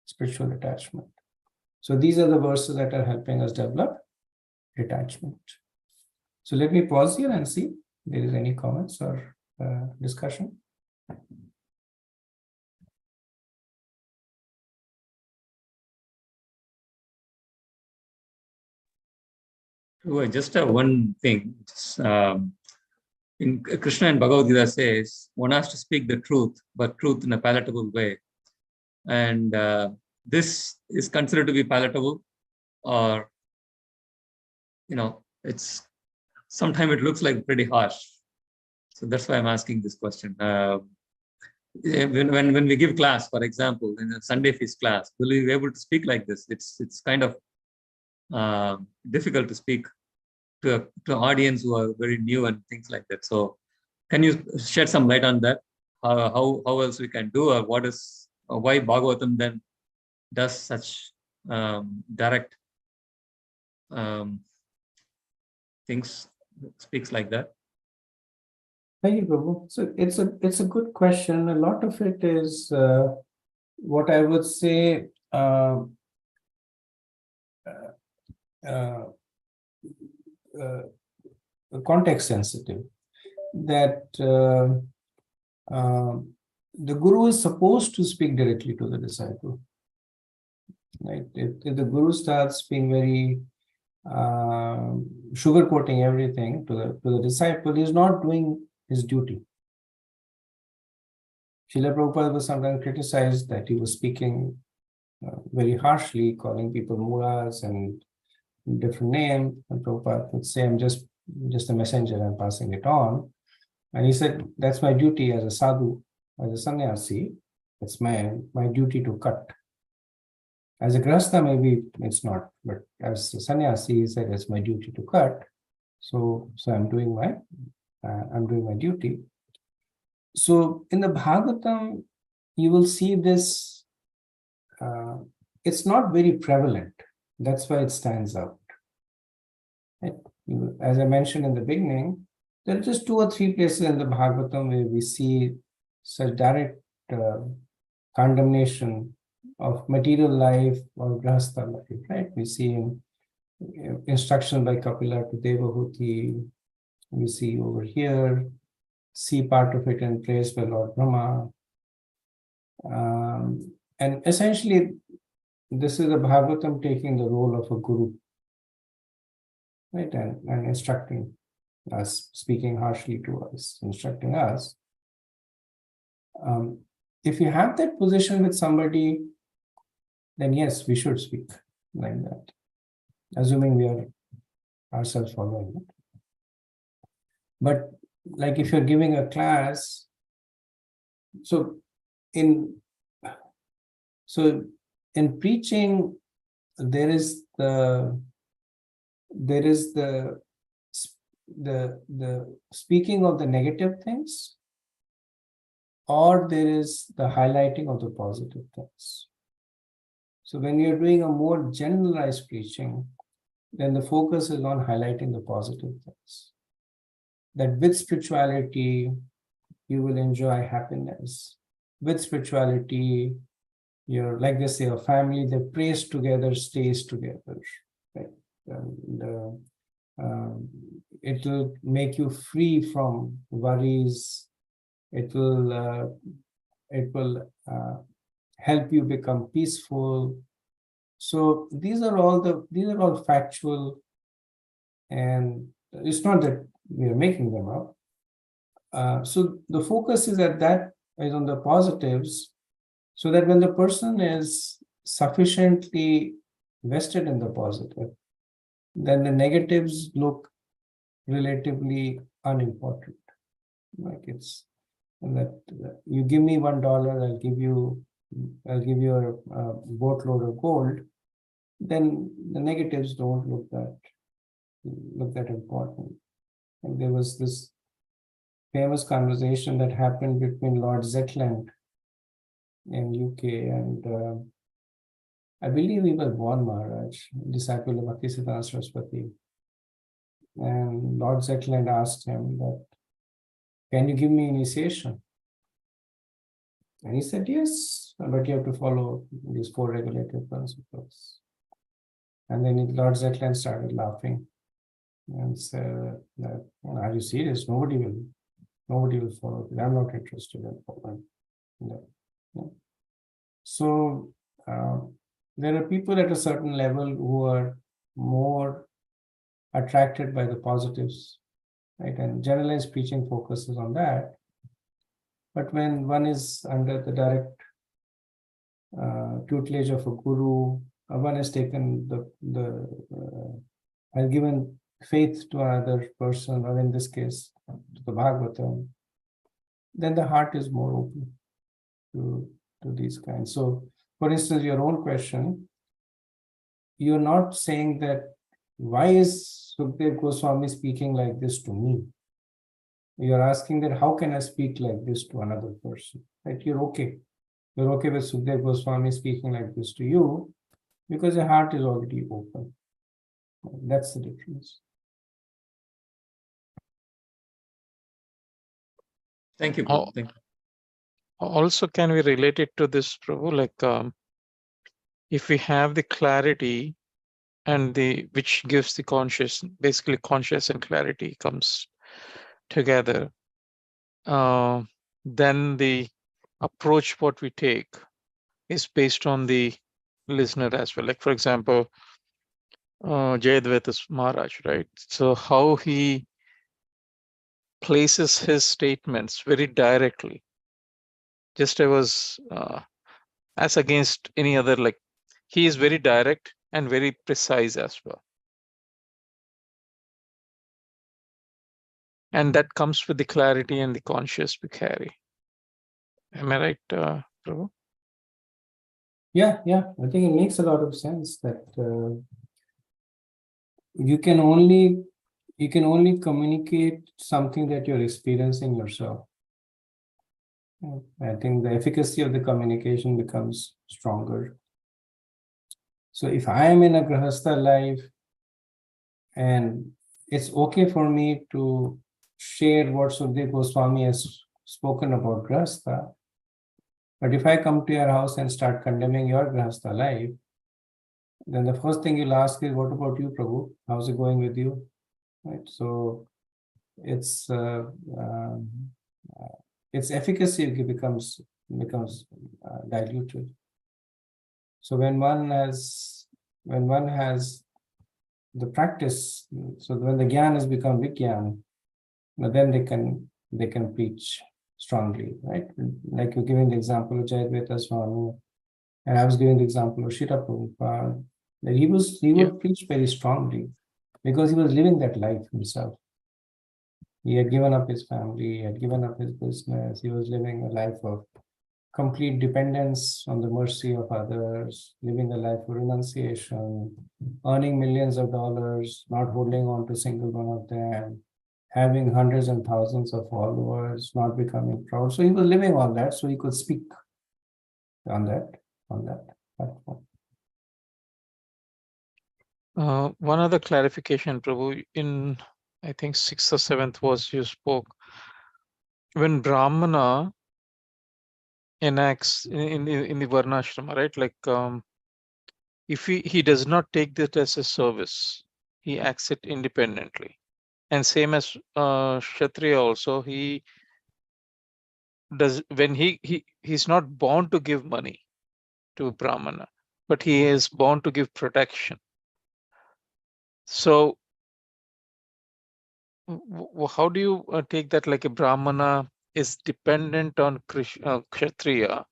spiritual detachment. So these are the verses that are helping us develop detachment. So let me pause here and see if there is any comments or discussion. Oh, I just have one thing. In Krishna and Bhagavad Gita says, one has to speak the truth, but truth in a palatable way. And this is considered to be palatable, or, it's sometimes it looks like pretty harsh. So that's why I'm asking this question. When we give class, for example, in a Sunday feast class, will we be able to speak like this? It's kind of difficult to speak to an audience who are very new and things like that. So can you shed some light on that? How else we can do, or why Bhagavatam then does such direct things, speaks like that? Thank you, Prabhu. So it's a good question. A lot of it is what I would say context sensitive. That the guru is supposed to speak directly to the disciple. Right? If the guru starts being very sugarcoating everything to the disciple, he's not doing his duty. Srila Prabhupada was sometimes criticized that he was speaking very harshly, calling people mullahs and different name. And Prabhupada would say, I'm just a messenger, I'm passing it on. And he said, that's my duty as a sadhu, as a sannyasi. It's my duty to cut. As a grahastha, maybe it's not, but as a sannyasi, he said, it's my duty to cut. So I'm doing my duty. So in the Bhagavatam, you will see this. It's not very prevalent. That's why it stands out. Right? As I mentioned in the beginning, there are just 2 or 3 places in the Bhagavatam where we see such direct condemnation of material life or grahastha life, right? We see instruction by Kapila to Devahuti. We see over here, see part of it in praise by Lord Brahma. And essentially, this is the Bhagavatam taking the role of a guru, right? And instructing us, speaking harshly to us, instructing us. If you have that position with somebody, then yes, we should speak like that, assuming we are ourselves following it. But like if you're giving a class, so in preaching, there is the speaking of the negative things, or there is the highlighting of the positive things. So when you're doing a more generalized preaching, then the focus is on highlighting the positive things. That with spirituality, you will enjoy happiness. With spirituality, you're, like they say, a family that prays together, stays together. Right? It will make you free from worries. It will help you become peaceful. So these are all factual, and it's not that we are making them up. So the focus is on the positives, so that when the person is sufficiently vested in the positive, then the negatives look relatively unimportant. Like it's that you give me $1, I'll give you a boatload of gold. Then the negatives don't look that important. And there was this famous conversation that happened between Lord Zetland in UK and I believe he was Bon Maharaj, disciple of Bhaktisiddhanta Saraswati. And Lord Zetland asked him that, can you give me initiation? And he said, yes, but you have to follow these 4 regulative principles. And then Lord Zetland started laughing and said, that, are you serious? Nobody will follow it. I'm not interested in following that. Yeah. So there are people at a certain level who are more attracted by the positives, right? And generalized preaching focuses on that. But when one is under the direct tutelage of a guru, one has taken has given faith to another person, or in this case, to the Bhagavatam, then the heart is more open to these kinds. So, for instance, your own question, you're not saying that, why is Sukdev Goswami speaking like this to me? You're asking that, how can I speak like this to another person? Right? You're okay. You're okay with Sukdev Goswami speaking like this to you because your heart is already open. That's the difference. Thank you, Prabhu. Thank you. Also, can we relate it to this, Prabhu? Like, if we have the clarity and which gives the conscious, basically conscious and clarity comes together, then the approach what we take is based on the listener as well. Like, for example, Jayadvaita Maharaj, right? So how he places his statements very directly, just as against any other, like he is very direct and very precise as well. And that comes with the clarity and the conscious we carry. Am I right, Prabhu? Yeah. I think it makes a lot of sense that you can only communicate something that you're experiencing yourself. I think the efficacy of the communication becomes stronger. So if I am in a Grahastha life and it's okay for me to share what Sukdev Goswami has spoken about Grahastha, but if I come to your house and start condemning your Grahastha life, then the first thing you'll ask is, what about you, Prabhu? How's it going with you? Right. So its efficacy becomes diluted. So when one has the practice, so when the gyan has become Vigyan, then they can preach strongly, right? Like you're giving the example of Jayadvaita Swami, and I was giving the example of Srila Prabhupada, that he would preach very strongly because he was living that life himself. He had given up his family, he had given up his business, he was living a life of complete dependence on the mercy of others, living a life of renunciation, earning millions of dollars, not holding on to a single one of them, having hundreds and thousands of followers, not becoming proud. So he was living all that, so he could speak on that platform. One other clarification, Prabhu, in I think 6th or 7th was you spoke when Brahmana enacts in the Varnashrama, right? Like if he does not take that as a service, he acts it independently. And same as Kshatriya also, he does when he's not born to give money to Brahmana, but he is born to give protection. So how do you take that, like a Brahmana is dependent on Kshatriya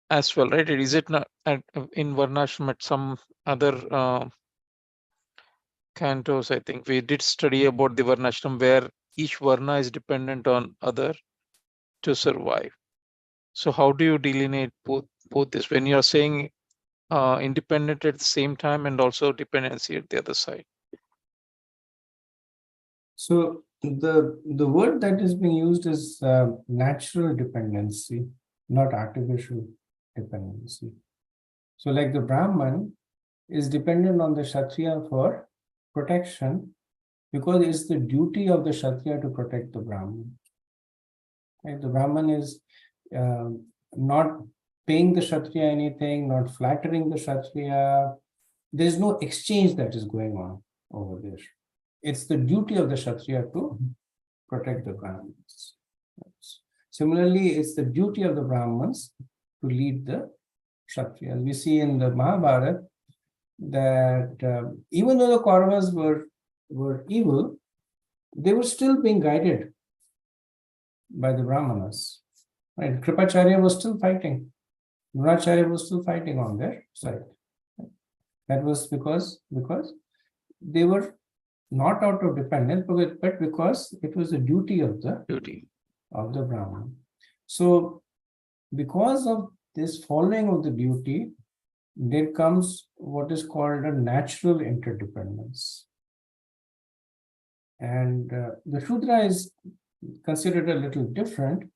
as well, right? Is it not in Varnashram at some other cantos, I think we did study about the Varnashram where each Varna is dependent on other to survive. So how do you delineate both this when you're saying independent at the same time and also dependency at the other side? So the word that is being used is natural dependency, not artificial dependency. So like the Brahman is dependent on the Kshatriya for protection because it's the duty of the Kshatriya to protect the Brahman. Right? The Brahman is not paying the Kshatriya anything, not flattering the Kshatriya. There's no exchange that is going on over there. It's the duty of the Kshatriya to protect the Brahmins. Similarly, it's the duty of the Brahmins to lead the Kshatriyas. We see in the Mahabharata that even though the Kauravas were evil, they were still being guided by the Brahmanas. Right? Kripacharya was still fighting. Dronacharya was still fighting on their side. That was because they were not out of dependence, but because it was the duty of the Brahman. So because of this following of the duty, there comes what is called a natural interdependence. And the Shudra is considered a little different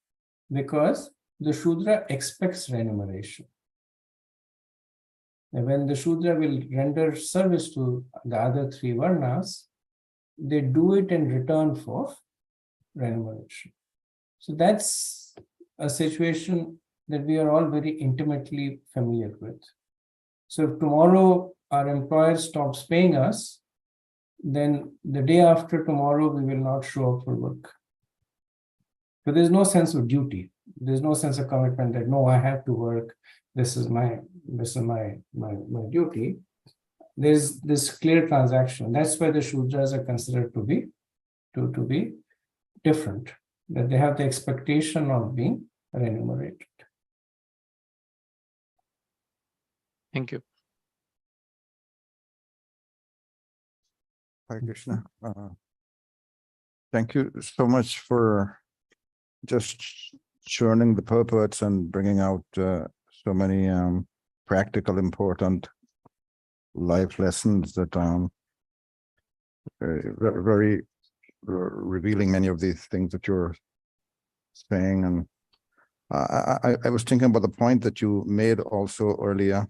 because the Shudra expects remuneration. And when the Shudra will render service to the other three Varnas, they do it in return for remuneration. So that's a situation that we are all very intimately familiar with. So if tomorrow our employer stops paying us, then the day after tomorrow we will not show up for work. But there's no sense of duty. There's no sense of commitment that no, I have to work. This is my duty. There's this clear transaction. That's why the Shudras are considered to be different, that they have the expectation of being remunerated. Thank you. Hare Krishna. Thank you so much for just churning the purports and bringing out so many practical, important life lessons that very revealing many of these things that you're saying. And I was thinking about the point that you made also earlier,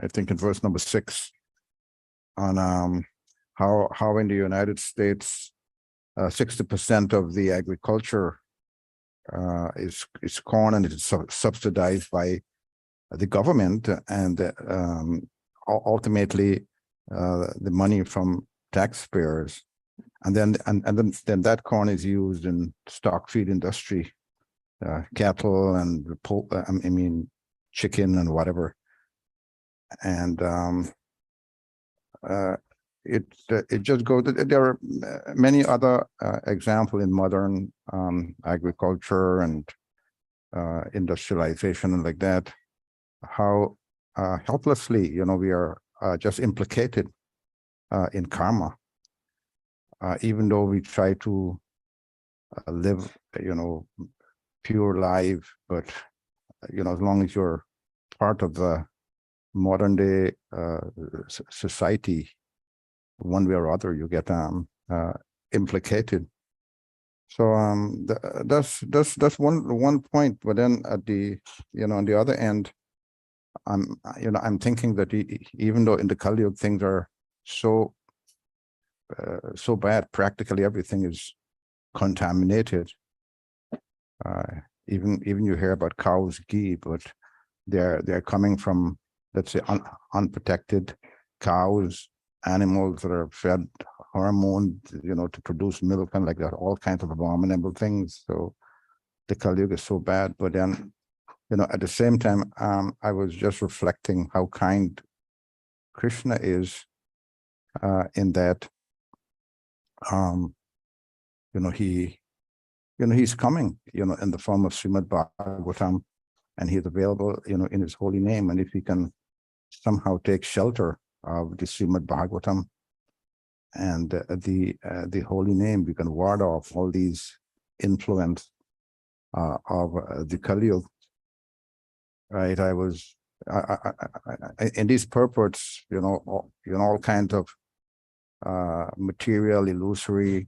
I think in verse number 6, on how in the United States 60% of the agriculture is corn, and it's subsidized by the government, and ultimately the money from taxpayers, and then that corn is used in stock feed industry, cattle and chicken and whatever, and it just goes. There are many other examples in modern agriculture and industrialization and like that, how helplessly, we are just implicated in karma, even though we try to live, pure life, but as long as you're part of the modern day society, one way or other, you get implicated. So that's one point. But then at the on the other end, I'm thinking that even though in the Kali Yuga things are so bad, practically everything is contaminated. Even you hear about cow's ghee, but they're coming from, let's say, unprotected cows, animals that are fed hormones, to produce milk and like that, all kinds of abominable things. So the Kali Yuga is so bad. But then, at the same time, I was just reflecting how kind Krishna is, in that, he's coming, in the form of Srimad Bhagavatam, and he's available, in his holy name. And if he can somehow take shelter of the Srimad Bhagavatam, and the holy name, we can ward off all these influence of the Kali Yuga. Right, in these purports, all kinds of material, illusory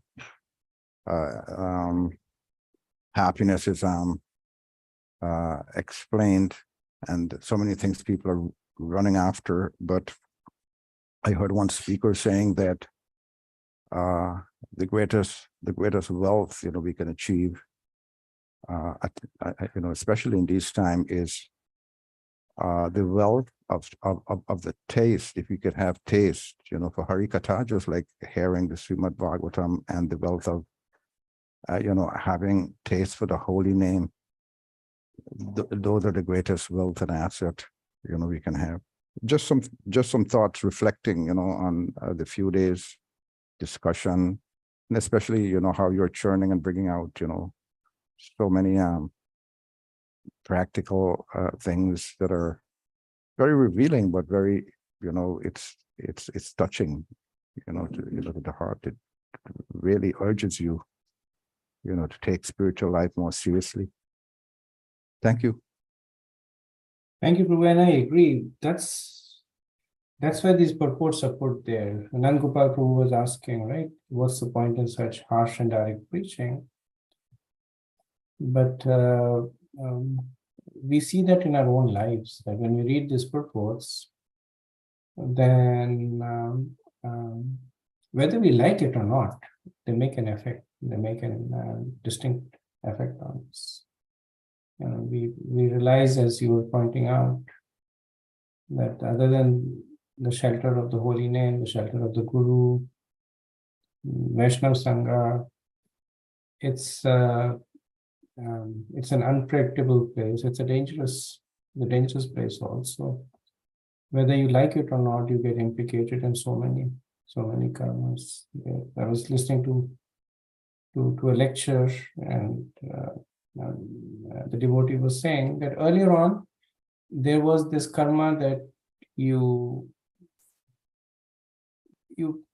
happiness is explained, and so many things people are running after. But I heard one speaker saying that the greatest wealth we can achieve, especially in this time, is the wealth of the taste. If you could have taste, for Harikatha, just like hearing the Srimad Bhagavatam, and the wealth of having taste for the holy name, those are the greatest wealth and asset we can have. Just some thoughts reflecting on the few days discussion, and especially how you're churning and bringing out so many practical things that are very revealing, but very it's touching to the heart. It really urges you to take spiritual life more seriously. Thank you. Thank you, Prabhu, and I agree. That's why these purports are put there. Anand Gopal Prabhu was asking, right, what's the point in such harsh and direct preaching? But we see that in our own lives, that when we read these purports, then whether we like it or not, they make an effect. They make a distinct effect on us. We realize, as you were pointing out, that other than the shelter of the holy name, the shelter of the Guru, Vaishnava Sangha, it's an unpredictable place. It's a dangerous place also. Whether you like it or not, you get implicated in so many karmas. I was listening to a lecture, and the devotee was saying that earlier on there was this karma that you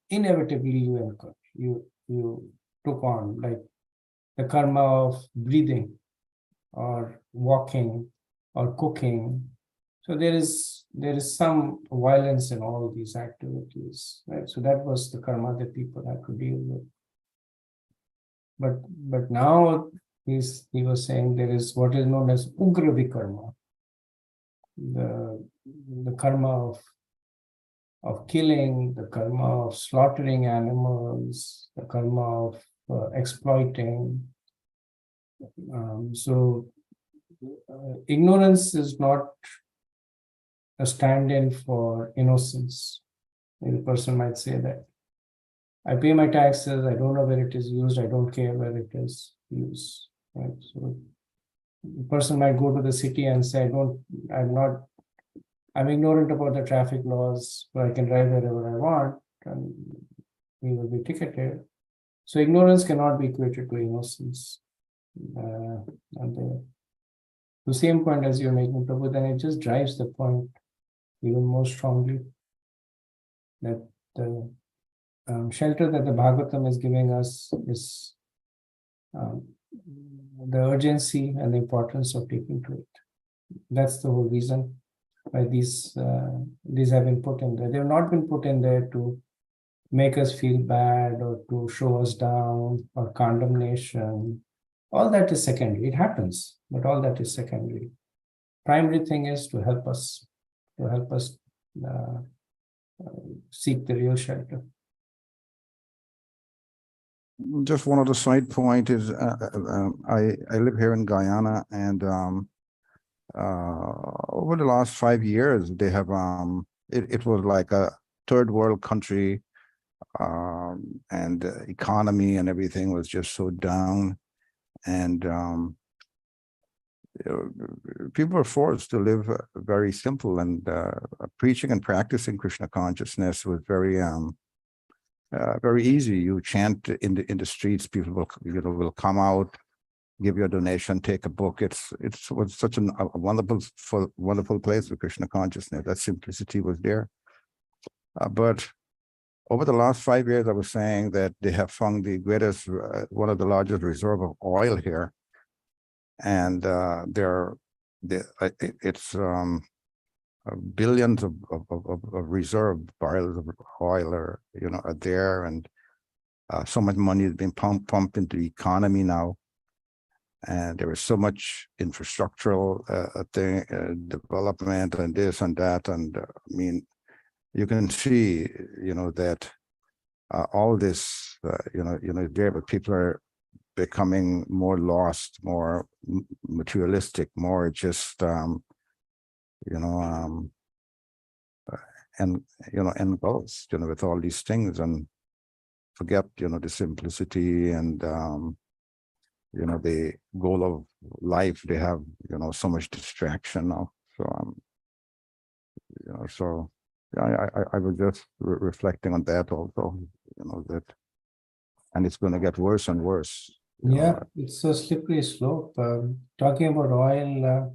inevitably incur. You took on, like the karma of breathing or walking or cooking. So there is some violence in all these activities, right? So that was the karma that people had to deal with. But now he was saying there is what is known as ugra vikarma, the karma of killing, the karma of slaughtering animals, the karma of exploiting. So ignorance is not a stand-in for innocence. The person might say that I pay my taxes, I don't know where it is used, I don't care where it is used. Right? So the person might go to the city and say, I'm ignorant about the traffic laws, so I can drive wherever I want, and he will be ticketed. So ignorance cannot be equated to innocence. And the same point as you're making, Prabhu, then it just drives the point even more strongly that the shelter that the Bhagavatam is giving us is the urgency and the importance of taking to it. That's the whole reason why these have been put in there. They have not been put in there to make us feel bad or to show us down or condemnation. All that is secondary. It happens, but all that is secondary. Primary thing is to help us seek the real shelter. Just one other side point is I live here in Guyana, and over the last 5 years they have it was like a third world country, and economy and everything was just so down, and people were forced to live very simple, and preaching and practicing Krishna consciousness was very easy. You chant in the streets, people will come out, give you a donation, take a book. It was such a wonderful place for Krishna consciousness. That simplicity was there. But over the last 5 years, I was saying that they have found the greatest, one of the largest reserve of oil here. And it's billions of reserve barrels of oil are there, and so much money has been pumped into the economy now, and there is so much infrastructural development and this and that, and I mean, you can see that all this there, but people are becoming more lost, more materialistic, more just end goals, with all these things, and forget, the simplicity and, the goal of life. They have, so much distraction now. So, so yeah, I was just reflecting on that also, that, and it's going to get worse and worse. Yeah, it's a slippery slope. Talking about oil,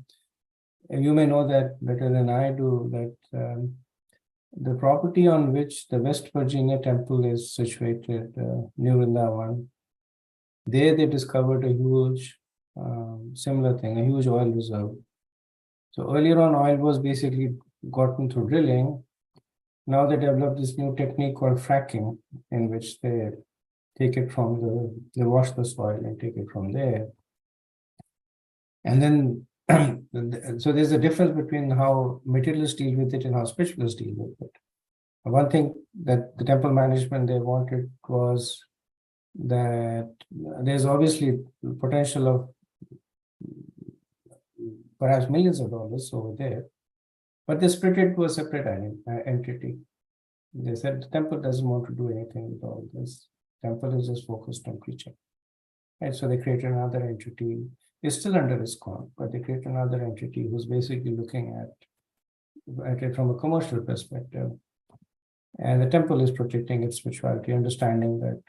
you may know that better than I do, that the property on which the West Virginia temple is situated, New Vrindavan, there they discovered a huge similar thing, a huge oil reserve. So earlier on, oil was basically gotten through drilling. Now they developed this new technique called fracking, in which they take it from they wash the soil and take it from there. And then, so there's a difference between how materialists deal with it and how spiritualists deal with it. One thing that the temple management, they wanted was that there's obviously potential of perhaps millions of dollars over there, but they split it to a separate entity. They said the temple doesn't want to do anything with all this. Temple is just focused on preaching. Right? So they created another entity. It's still under ISKCON, but they create another entity who's basically looking at it from a commercial perspective. And the temple is protecting its spirituality, understanding that,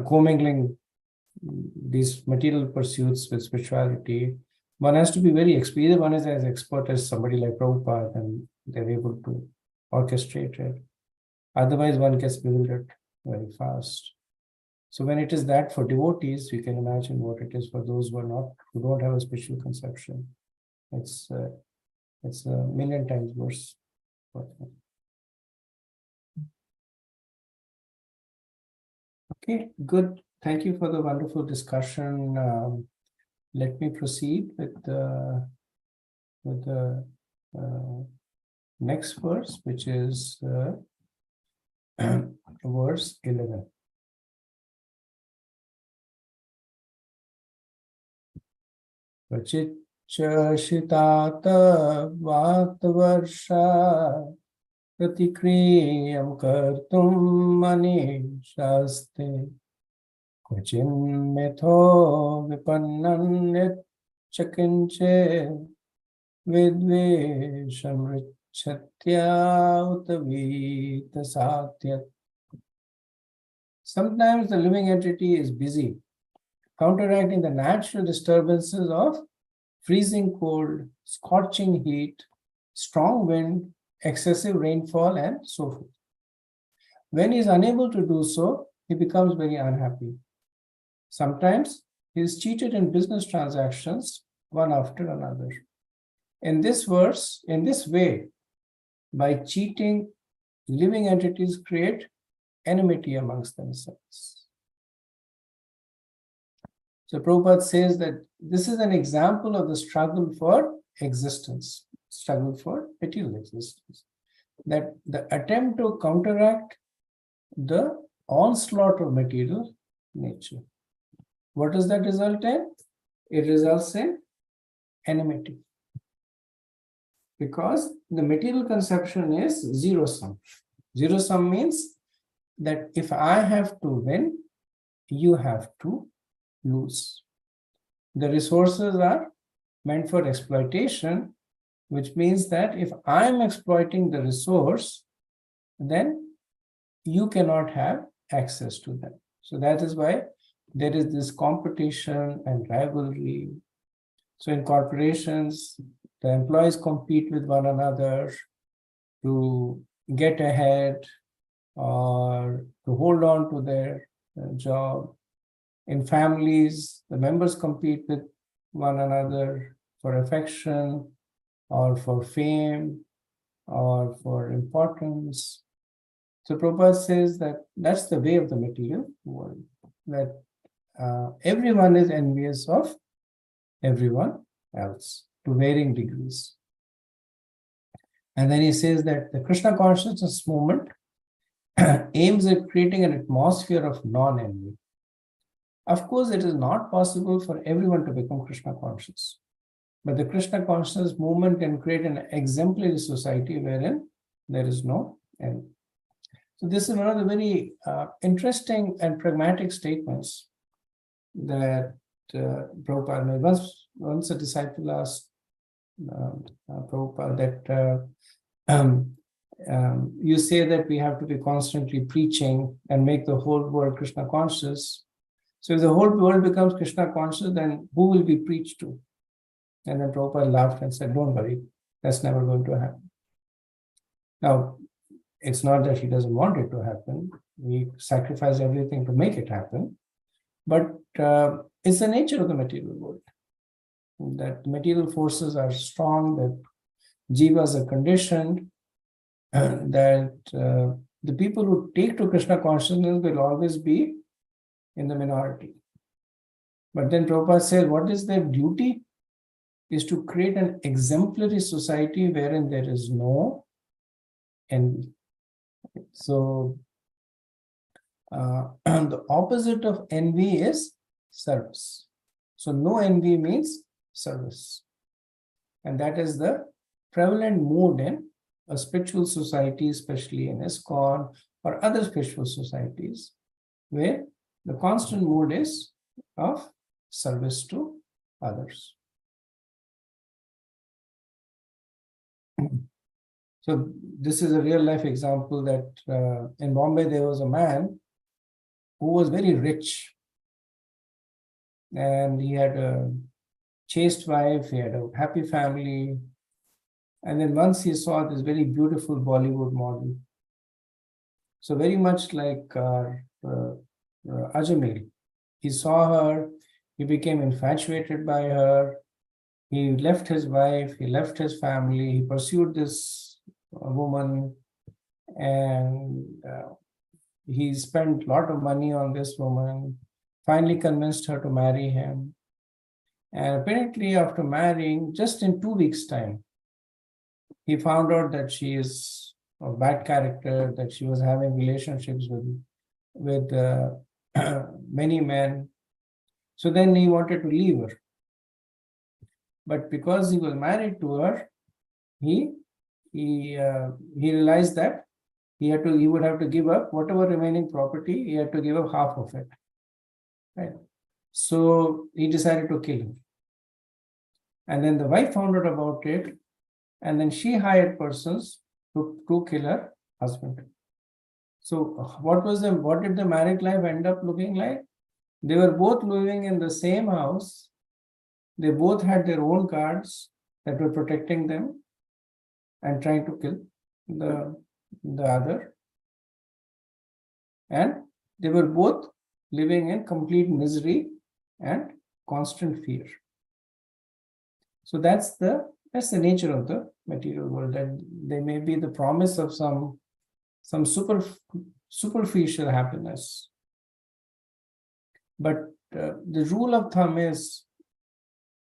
commingling these material pursuits with spirituality, one has to be very experienced. One is as expert as somebody like Prabhupada, and they're able to orchestrate it. Otherwise, one gets bewildered very fast. So when it is that for devotees, you can imagine what it is for those who don't have a spiritual conception. It's a million times worse. Okay, good. Thank you for the wonderful discussion. Let me proceed with the next verse, which is verse 11. Prachitchashitata vatvarsha pratikriyam kartum manishaste kvachin metho vipannanyat chakinche vidvesham richatya utavita satyat. Sometimes the living entity is busy counteracting the natural disturbances of freezing cold, scorching heat, strong wind, excessive rainfall, and so forth. When he is unable to do so, he becomes very unhappy. Sometimes he is cheated in business transactions, one after another. In this way, by cheating, living entities create enmity amongst themselves. So Prabhupada says that this is an example of the struggle for existence, struggle for material existence. That the attempt to counteract the onslaught of material nature. What does that result in? It results in enmity. Because the material conception is zero sum. Zero sum means that if I have to win, you have to lose. The resources are meant for exploitation, which means that if I am exploiting the resource, then you cannot have access to them. So that is why there is this competition and rivalry. So in corporations, the employees compete with one another to get ahead, or to hold on to their job. In families, the members compete with one another for affection or for fame or for importance. So Prabhupada says that that's the way of the material world, that everyone is envious of everyone else to varying degrees. And then he says that the Krishna consciousness movement aims at creating an atmosphere of non-envy. Of course, it is not possible for everyone to become Krishna conscious, but the Krishna consciousness movement can create an exemplary society wherein there is no envy. So this is one of the very interesting and pragmatic statements that Prabhupada made. Once a disciple asked Prabhupada that you say that we have to be constantly preaching and make the whole world Krishna conscious. So if the whole world becomes Krishna conscious, then who will be preached to? And then Prabhupada laughed and said, don't worry, that's never going to happen. Now, it's not that he doesn't want it to happen. We sacrifice everything to make it happen. But it's the nature of the material world, that material forces are strong, that jivas are conditioned, that the people who take to Krishna consciousness will always be in the minority. But then Prabhupada said, what is their duty? Is to create an exemplary society wherein there is no envy. So the opposite of envy is service. So no envy means service. And that is the prevalent mood in a spiritual society, especially in ISKCON or other spiritual societies, where the constant mood is of service to others. So this is a real life example that in Bombay there was a man who was very rich, and he had a chaste wife, he had a happy family, and then once he saw this very beautiful Bollywood model. So very much like Ajamil, he saw her, he became infatuated by her, he left his wife, he left his family, he pursued this woman, and he spent a lot of money on this woman, finally convinced her to marry him. And apparently after marrying, just in 2 weeks' time, he found out that she is of bad character, that she was having relationships with many men. So then he wanted to leave her. But because he was married to her, he realized that he would have to give up whatever remaining property, he had to give up half of it. Right? So he decided to kill him. And then the wife found out about it, and then she hired persons to kill her husband. So what did the married life end up looking like? They were both living in the same house. They both had their own guards that were protecting them and trying to kill the other. And they were both living in complete misery and constant fear. So that's the nature of the material world, that there may be the promise of some superficial happiness. But the rule of thumb is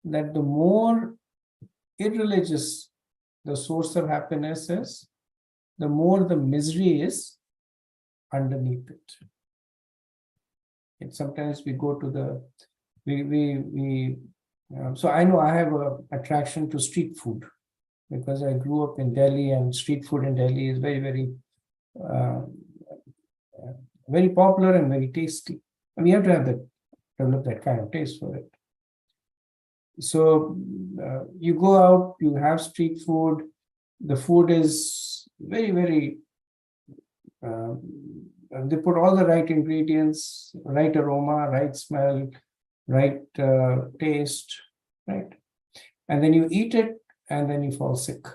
that the more irreligious the source of happiness is, the more the misery is underneath it. And sometimes we go to so I know I have an attraction to street food because I grew up in Delhi, and street food in Delhi is very, very, very popular and very tasty. And we have to develop that kind of taste for it. So you go out, you have street food. The food is very, very, they put all the right ingredients, right aroma, right smell, right taste, right? And then you eat it, and then you fall sick.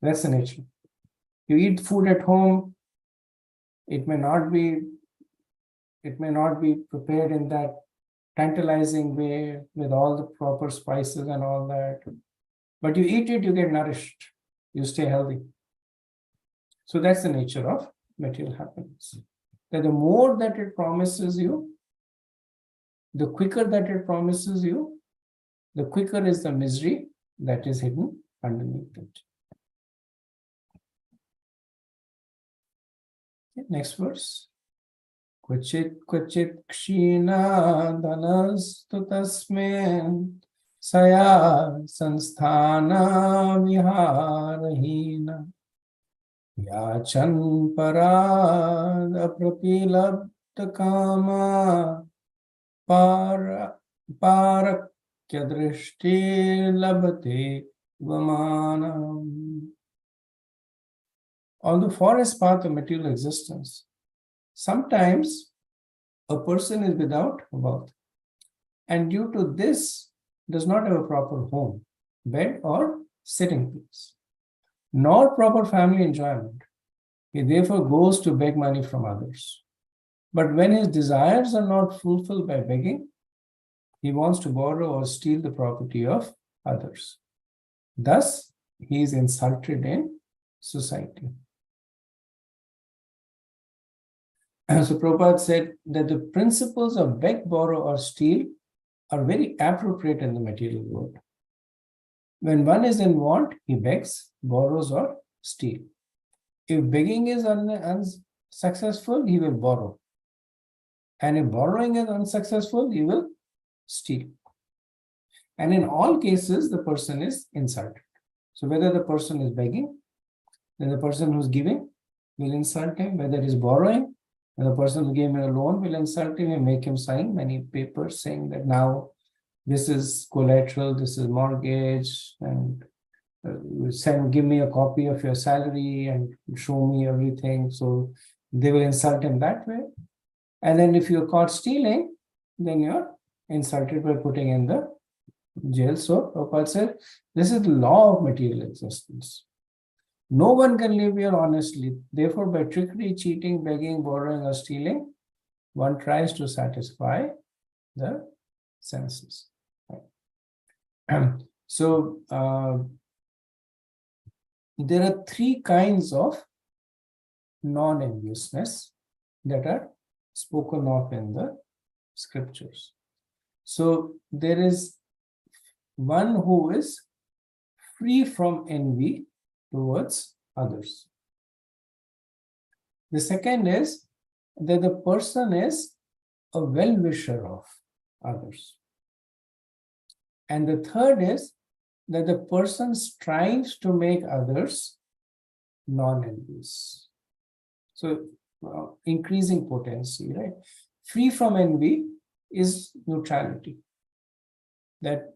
That's the nature. You eat food at home, It may not be prepared in that tantalizing way with all the proper spices and all that. But you eat it, you get nourished, you stay healthy. So that's the nature of material happiness. That the more that it promises you, the quicker that it promises you, the quicker is the misery that is hidden underneath it. Okay, next verse. Kvachit kvachit kshina dhanastu tasmin saya sanstana viharahina yachan parada prapilabdha kama parakya drishti labhate vamanam. On the forest path of material existence, sometimes a person is without wealth, and due to this does not have a proper home, bed, or sitting place, nor proper family enjoyment. He therefore goes to beg money from others. But when his desires are not fulfilled by begging, he wants to borrow or steal the property of others. Thus, he is insulted in society. So Prabhupada said that the principles of beg, borrow, or steal are very appropriate in the material world. When one is in want, he begs, borrows, or steals. If begging is unsuccessful, he will borrow. And if borrowing is unsuccessful, he will steal. And in all cases, the person is insulted. So whether the person is begging, then the person who's giving will insult him. Whether he's borrowing, and the person who gave him a loan will insult him and make him sign many papers saying that now this is collateral, this is mortgage, and give me a copy of your salary and show me everything. So they will insult him that way. And then if you're caught stealing, then you're insulted by putting in the jail. So Prabhupada said, this is the law of material existence. No one can live here honestly. Therefore, by trickery, cheating, begging, borrowing, or stealing, one tries to satisfy the senses. So, there are three kinds of non-enviousness that are spoken of in the scriptures. So, there is one who is free from envy towards others. The second is that the person is a well-wisher of others. And the third is that the person strives to make others non-envious. So increasing potency, right? Free from envy is neutrality. That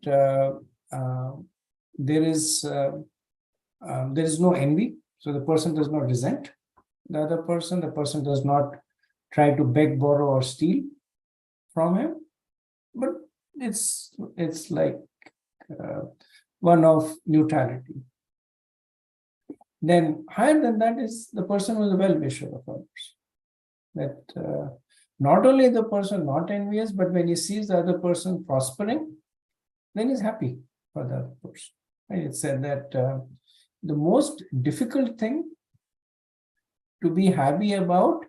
there is no envy, so the person does not resent the other person. The person does not try to beg, borrow, or steal from him, but it's like one of neutrality. Then higher than that is the person who is a well-wisher of others. That not only the person not envious, but when he sees the other person prospering, then he's happy for the other person. Right? It said that the most difficult thing to be happy about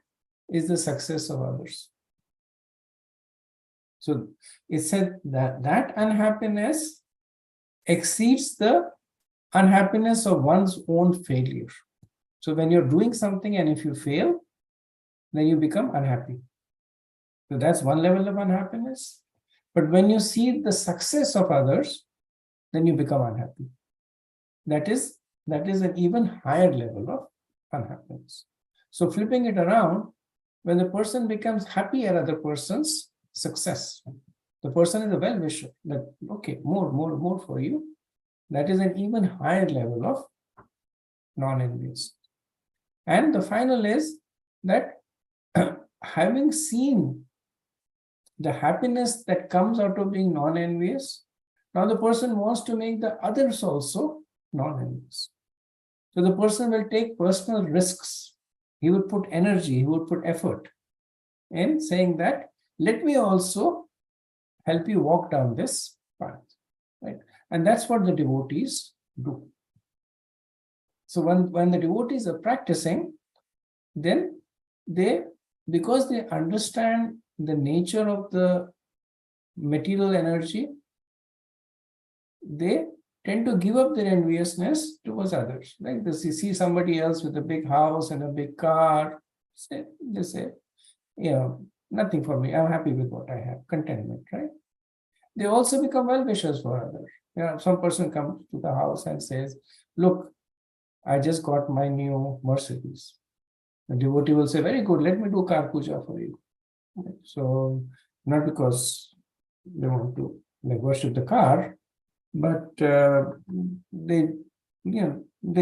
is the success of others. So it said that that unhappiness exceeds the unhappiness of one's own failure. So when you're doing something and if you fail, then you become unhappy. So that's one level of unhappiness. But when you see the success of others, then you become unhappy. That is an even higher level of unhappiness. So flipping it around, when the person becomes happy at other person's success, the person is a well-wisher, that okay, more for you. That is an even higher level of non-envious. And the final is that having seen the happiness that comes out of being non-envious, now the person wants to make the others also non-envious. So the person will take personal risks he would put energy, he would put effort in saying that, let me also help you walk down this path, right? And that's what the devotees do. So when the devotees are practicing, then because they understand the nature of the material energy, they tend to give up their enviousness towards others. Like this, you see somebody else with a big house and a big car, they say, nothing for me. I'm happy with what I have, contentment, right? They also become well-wishers for others. Some person comes to the house and says, look, I just got my new Mercedes. The devotee will say, very good, let me do car puja for you. So not because they want to worship the car, but they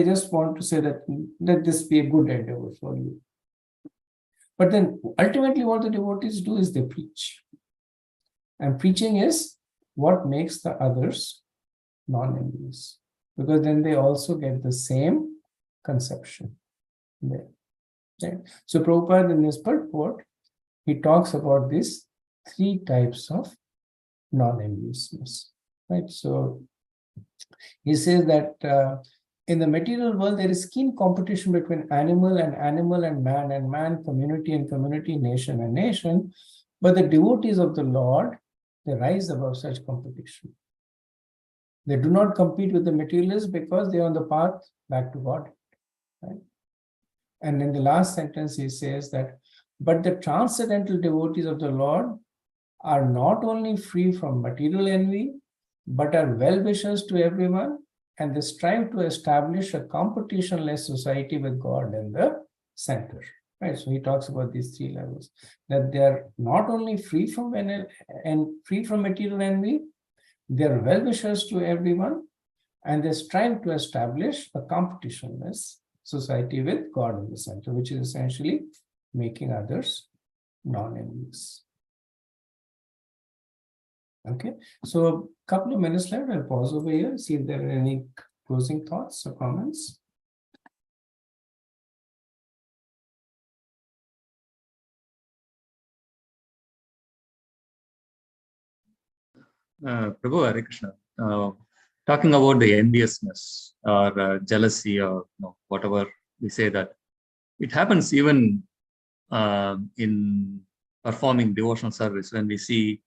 just want to say that let this be a good endeavor for you. But then ultimately what the devotees do is they preach. And preaching is what makes the others non-envious, because then they also get the same conception there. Right? So Prabhupada in his purport, he talks about these 3 types of non-enviousness. Right? So he says that in the material world, there is keen competition between animal and man, community and community, nation and nation. But the devotees of the Lord, they rise above such competition. They do not compete with the materialists because they are on the path back to God. Right? And in the last sentence, he says that, but the transcendental devotees of the Lord are not only free from material envy, but are well-wishers to everyone, and they strive to establish a competition-less society with God in the center. Right? So he talks about these 3 levels, that they are not only free from material envy, they are well-wishers to everyone, and they strive to establish a competition-less society with God in the center, which is essentially making others non-envious. Okay, so a couple of minutes left. I'll pause over here, see if there are any closing thoughts or comments. Prabhu, Hare Krishna. Talking about the enviousness or jealousy or whatever we say, that it happens even in performing devotional service, when we see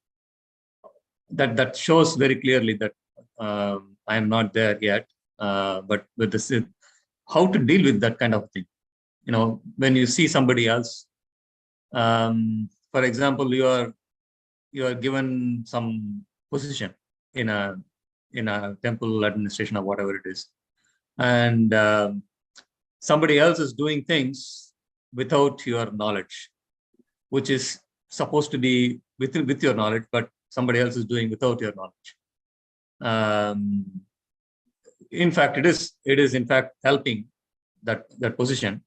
that shows very clearly that I am not there yet, but with this, how to deal with that kind of thing. When you see somebody else, for example, you are given some position in a temple administration or whatever it is, and somebody else is doing things without your knowledge, which is supposed to be with your knowledge, but somebody else is doing without your knowledge. In fact, it is in fact helping that position,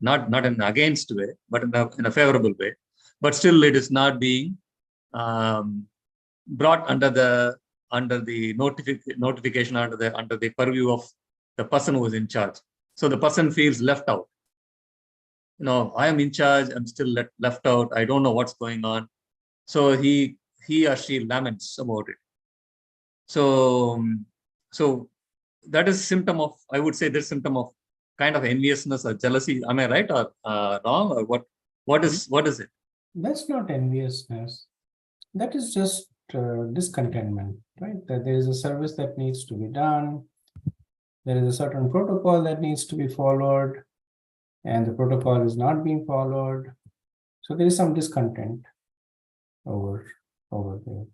not in an against way, but in a favorable way. But still, it is not being brought under the notification, under the purview of the person who is in charge. So the person feels left out. I am in charge, I'm still left out. I don't know what's going on. So he or she laments about it. So that is symptom of, I would say, this symptom of kind of enviousness or jealousy. Am I right or wrong, or what is it? That's not enviousness. That is just discontentment, right? That there is a service that needs to be done. There is a certain protocol that needs to be followed, and the protocol is not being followed. So there is some discontent over there.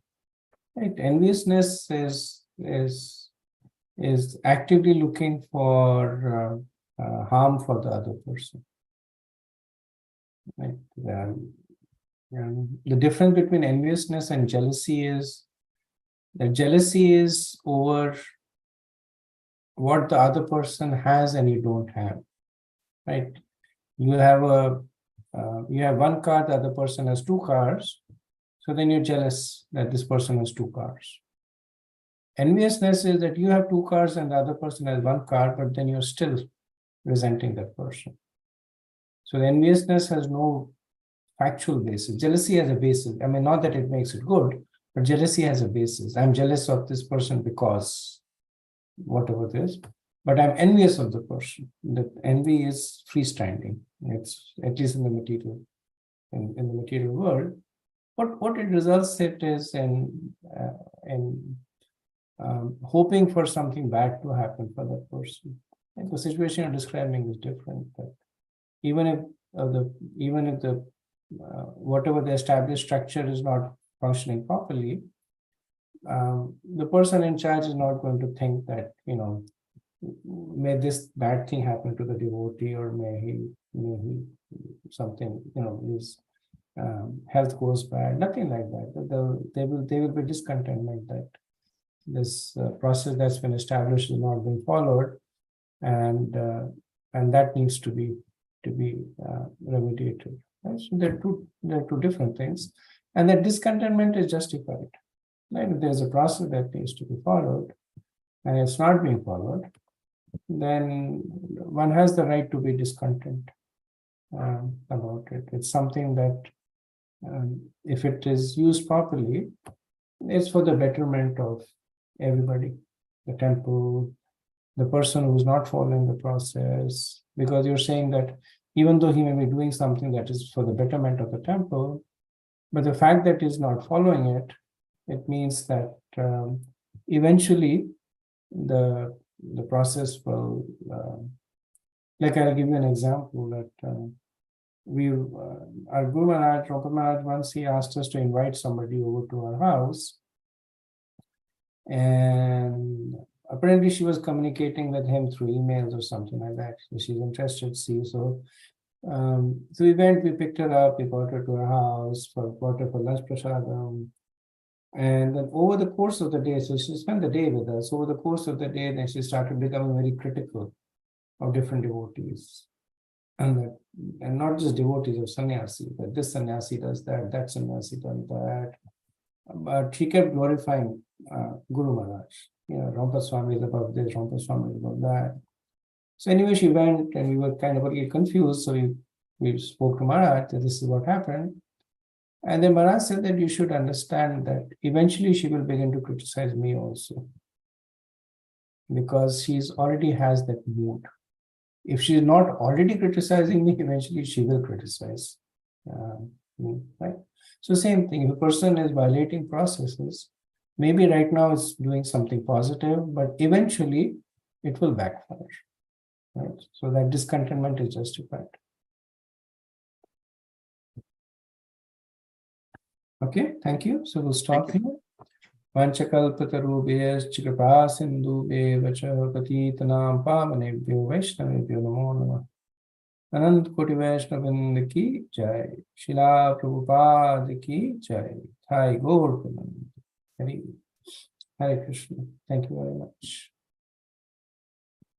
Right? Enviousness is actively looking for harm for the other person. Right? The difference between enviousness and jealousy is that jealousy is over what the other person has and you don't have. Right? You have one car, the other person has 2 cars. So then you're jealous that this person has 2 cars. Enviousness is that you have 2 cars and the other person has 1 car, but then you're still resenting that person. So the enviousness has no factual basis. Jealousy has a basis. I mean, not that it makes it good, but jealousy has a basis. I'm jealous of this person because whatever it is, but I'm envious of the person. The envy is freestanding. It's at least in the material, in the material world. What it results it is in hoping for something bad to happen for that person. And the situation you're describing is different. But even if the whatever the established structure is not functioning properly, the person in charge is not going to think that, may this bad thing happen to the devotee, or may he something, his health goes bad. Nothing like that. They will be discontentment that this process that's been established is not being followed, and that needs to be remediated. Right? So they're two different things, and that discontentment is justified. Right? If there's a process that needs to be followed, and it's not being followed, then one has the right to be discontent about it. It's something that, if it is used properly, it's for the betterment of everybody, the temple, the person who's not following the process, because you're saying that even though he may be doing something that is for the betterment of the temple, but the fact that he's not following it, it means that eventually the process will, like I'll give you an example that our Guru Maharaj, Rampa Maharaj, once he asked us to invite somebody over to our house, and apparently she was communicating with him through emails or something like that. So she's interested to see. So we went, we picked her up, we brought her to our house, brought her for lunch prasadam. And then over the course of the day, so she spent the day with us. Over the course of the day, then she started becoming very critical of different devotees. And not just devotees of sannyasi, but this sannyasi does that, that sannyasi does that. But she kept glorifying Guru Maharaj. Rampa Swami is about this, Rampa Swami is about that. So anyway, she went, and we were kind of a little confused. So we spoke to Maharaj that this is what happened. And then Maharaj said that you should understand that eventually she will begin to criticize me also, because she's already has that mood. If she's not already criticizing me, eventually she will criticize me, right? So same thing, if a person is violating processes, maybe right now it's doing something positive, but eventually it will backfire, right? So that discontentment is justified. Okay, thank you. So we'll stop here. Vanchakalpatarubhyascha kripa sindhubhyeva cha patitanam pavanebhyo vaishnavebhyo namo namah. Anant Koti Vaishnavind ki jai. Srila Prabhupada ki jai. Thai Gaur Hare Krishna. Thank you very much.